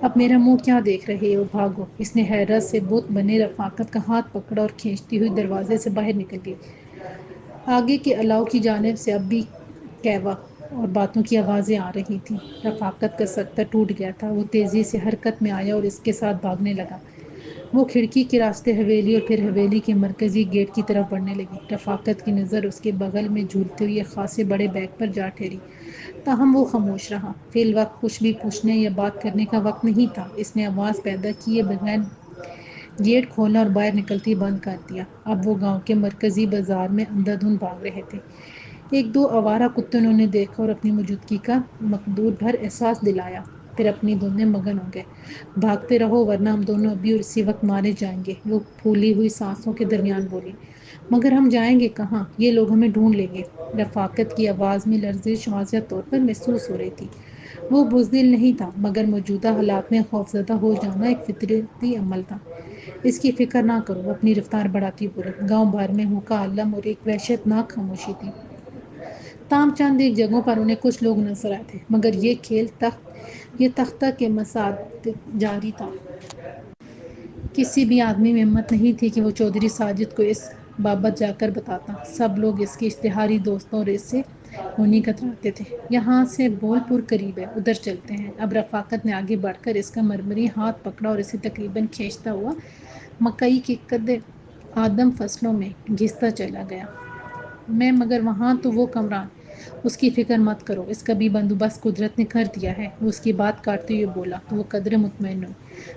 اب میرا منہ کیا دیکھ رہے ہو، بھاگو! اس نے حیرت سے بت بنے رفاقت کا ہاتھ پکڑا اور کھینچتی ہوئی دروازے سے باہر نکل گئی۔ آگے کے الاؤ کی جانب سے اب بھی کہوا اور باتوں کی آوازیں آ رہی تھیں۔ رفاقت کا سکتہ ٹوٹ گیا تھا۔ وہ تیزی سے حرکت میں آیا اور اس کے ساتھ بھاگنے لگا۔ وہ کھڑکی کے راستے حویلی اور پھر حویلی کے مرکزی گیٹ کی طرف بڑھنے لگی۔ رفاقت کی نظر اس کے بغل میں جھولتے ہوئے خاصے بڑے بیگ پر جا ٹھہری، تاہم وہ خاموش رہا۔ فی الوقت کچھ بھی پوچھنے یا بات کرنے کا وقت نہیں تھا۔ اس نے آواز پیدا کیے بغیر گیٹ کھولا اور باہر نکلتے ہی بند کر دیا۔ اب وہ گاؤں کے مرکزی بازار میں اندھا دھند بھاگ رہے تھے۔ ایک دو آوارہ کتے انہوں نے دیکھا اور اپنی موجودگی کا مقدور بھر احساس دلایا، پھر اپنی دھن میں مگن ہو گئے۔ بھاگتے رہو ورنہ ہم دونوں ابھی اور اسی وقت مارے جائیں گے، وہ پھولی ہوئی سانسوں کے درمیان بولی۔ مگر ہم جائیں گے کہاں؟ یہ لوگ ہمیں ڈھونڈ لیں گے۔ رفاقت کی آواز میں لرزش واضح طور پر محسوس ہو رہی تھی۔ وہ بزدل نہیں تھا، مگر موجودہ حالات میں خوفزدہ ہو جانا ایک فطرتی عمل تھا۔ اس کی فکر نہ کرو، وہ اپنی رفتار بڑھاتی بولی۔ گاؤں بھر میں ہو کا عالم اور ایک وحشتناک خاموشی تھی۔ تاہم چند ایک جگہوں پر انہیں کچھ لوگ نظر آئے تھے، مگر یہ تختہ کے مساعد جاری تھا۔ کسی بھی آدمی میں ہمت نہیں تھی کہ وہ چودھری ساجد کو اس بابت جا کر بتاتا۔ سب لوگ اس کے اشتہاری دوستوں اور اس سے ہونی کتراتے تھے۔ یہاں سے بول پور قریب ہے، ادھر چلتے ہیں۔ اب رفاقت نے آگے بڑھ کر اس کا مرمری ہاتھ پکڑا اور اسے تقریباً کھینچتا ہوا مکئی کے قد آدم فصلوں میں گھستا چلا گیا۔ مگر وہاں تو وہ کمران، اس کی فکر مت کرو، اس کا بھی بندوبست قدرت نے کر دیا ہے، وہ اس کی بات کاٹتے ہوئے بولا تو وہ قدرے مطمئن ہوئی،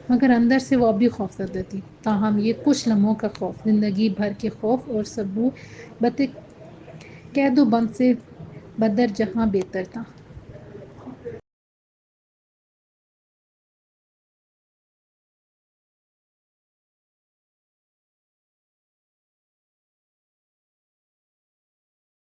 مگر اندر سے وہ اب بھی خوفزدہ تھی۔ تاہم یہ کچھ لمحوں کا خوف زندگی بھر کے خوف اور صبوبت قید و بند سے بدر جہاں بہتر تھا۔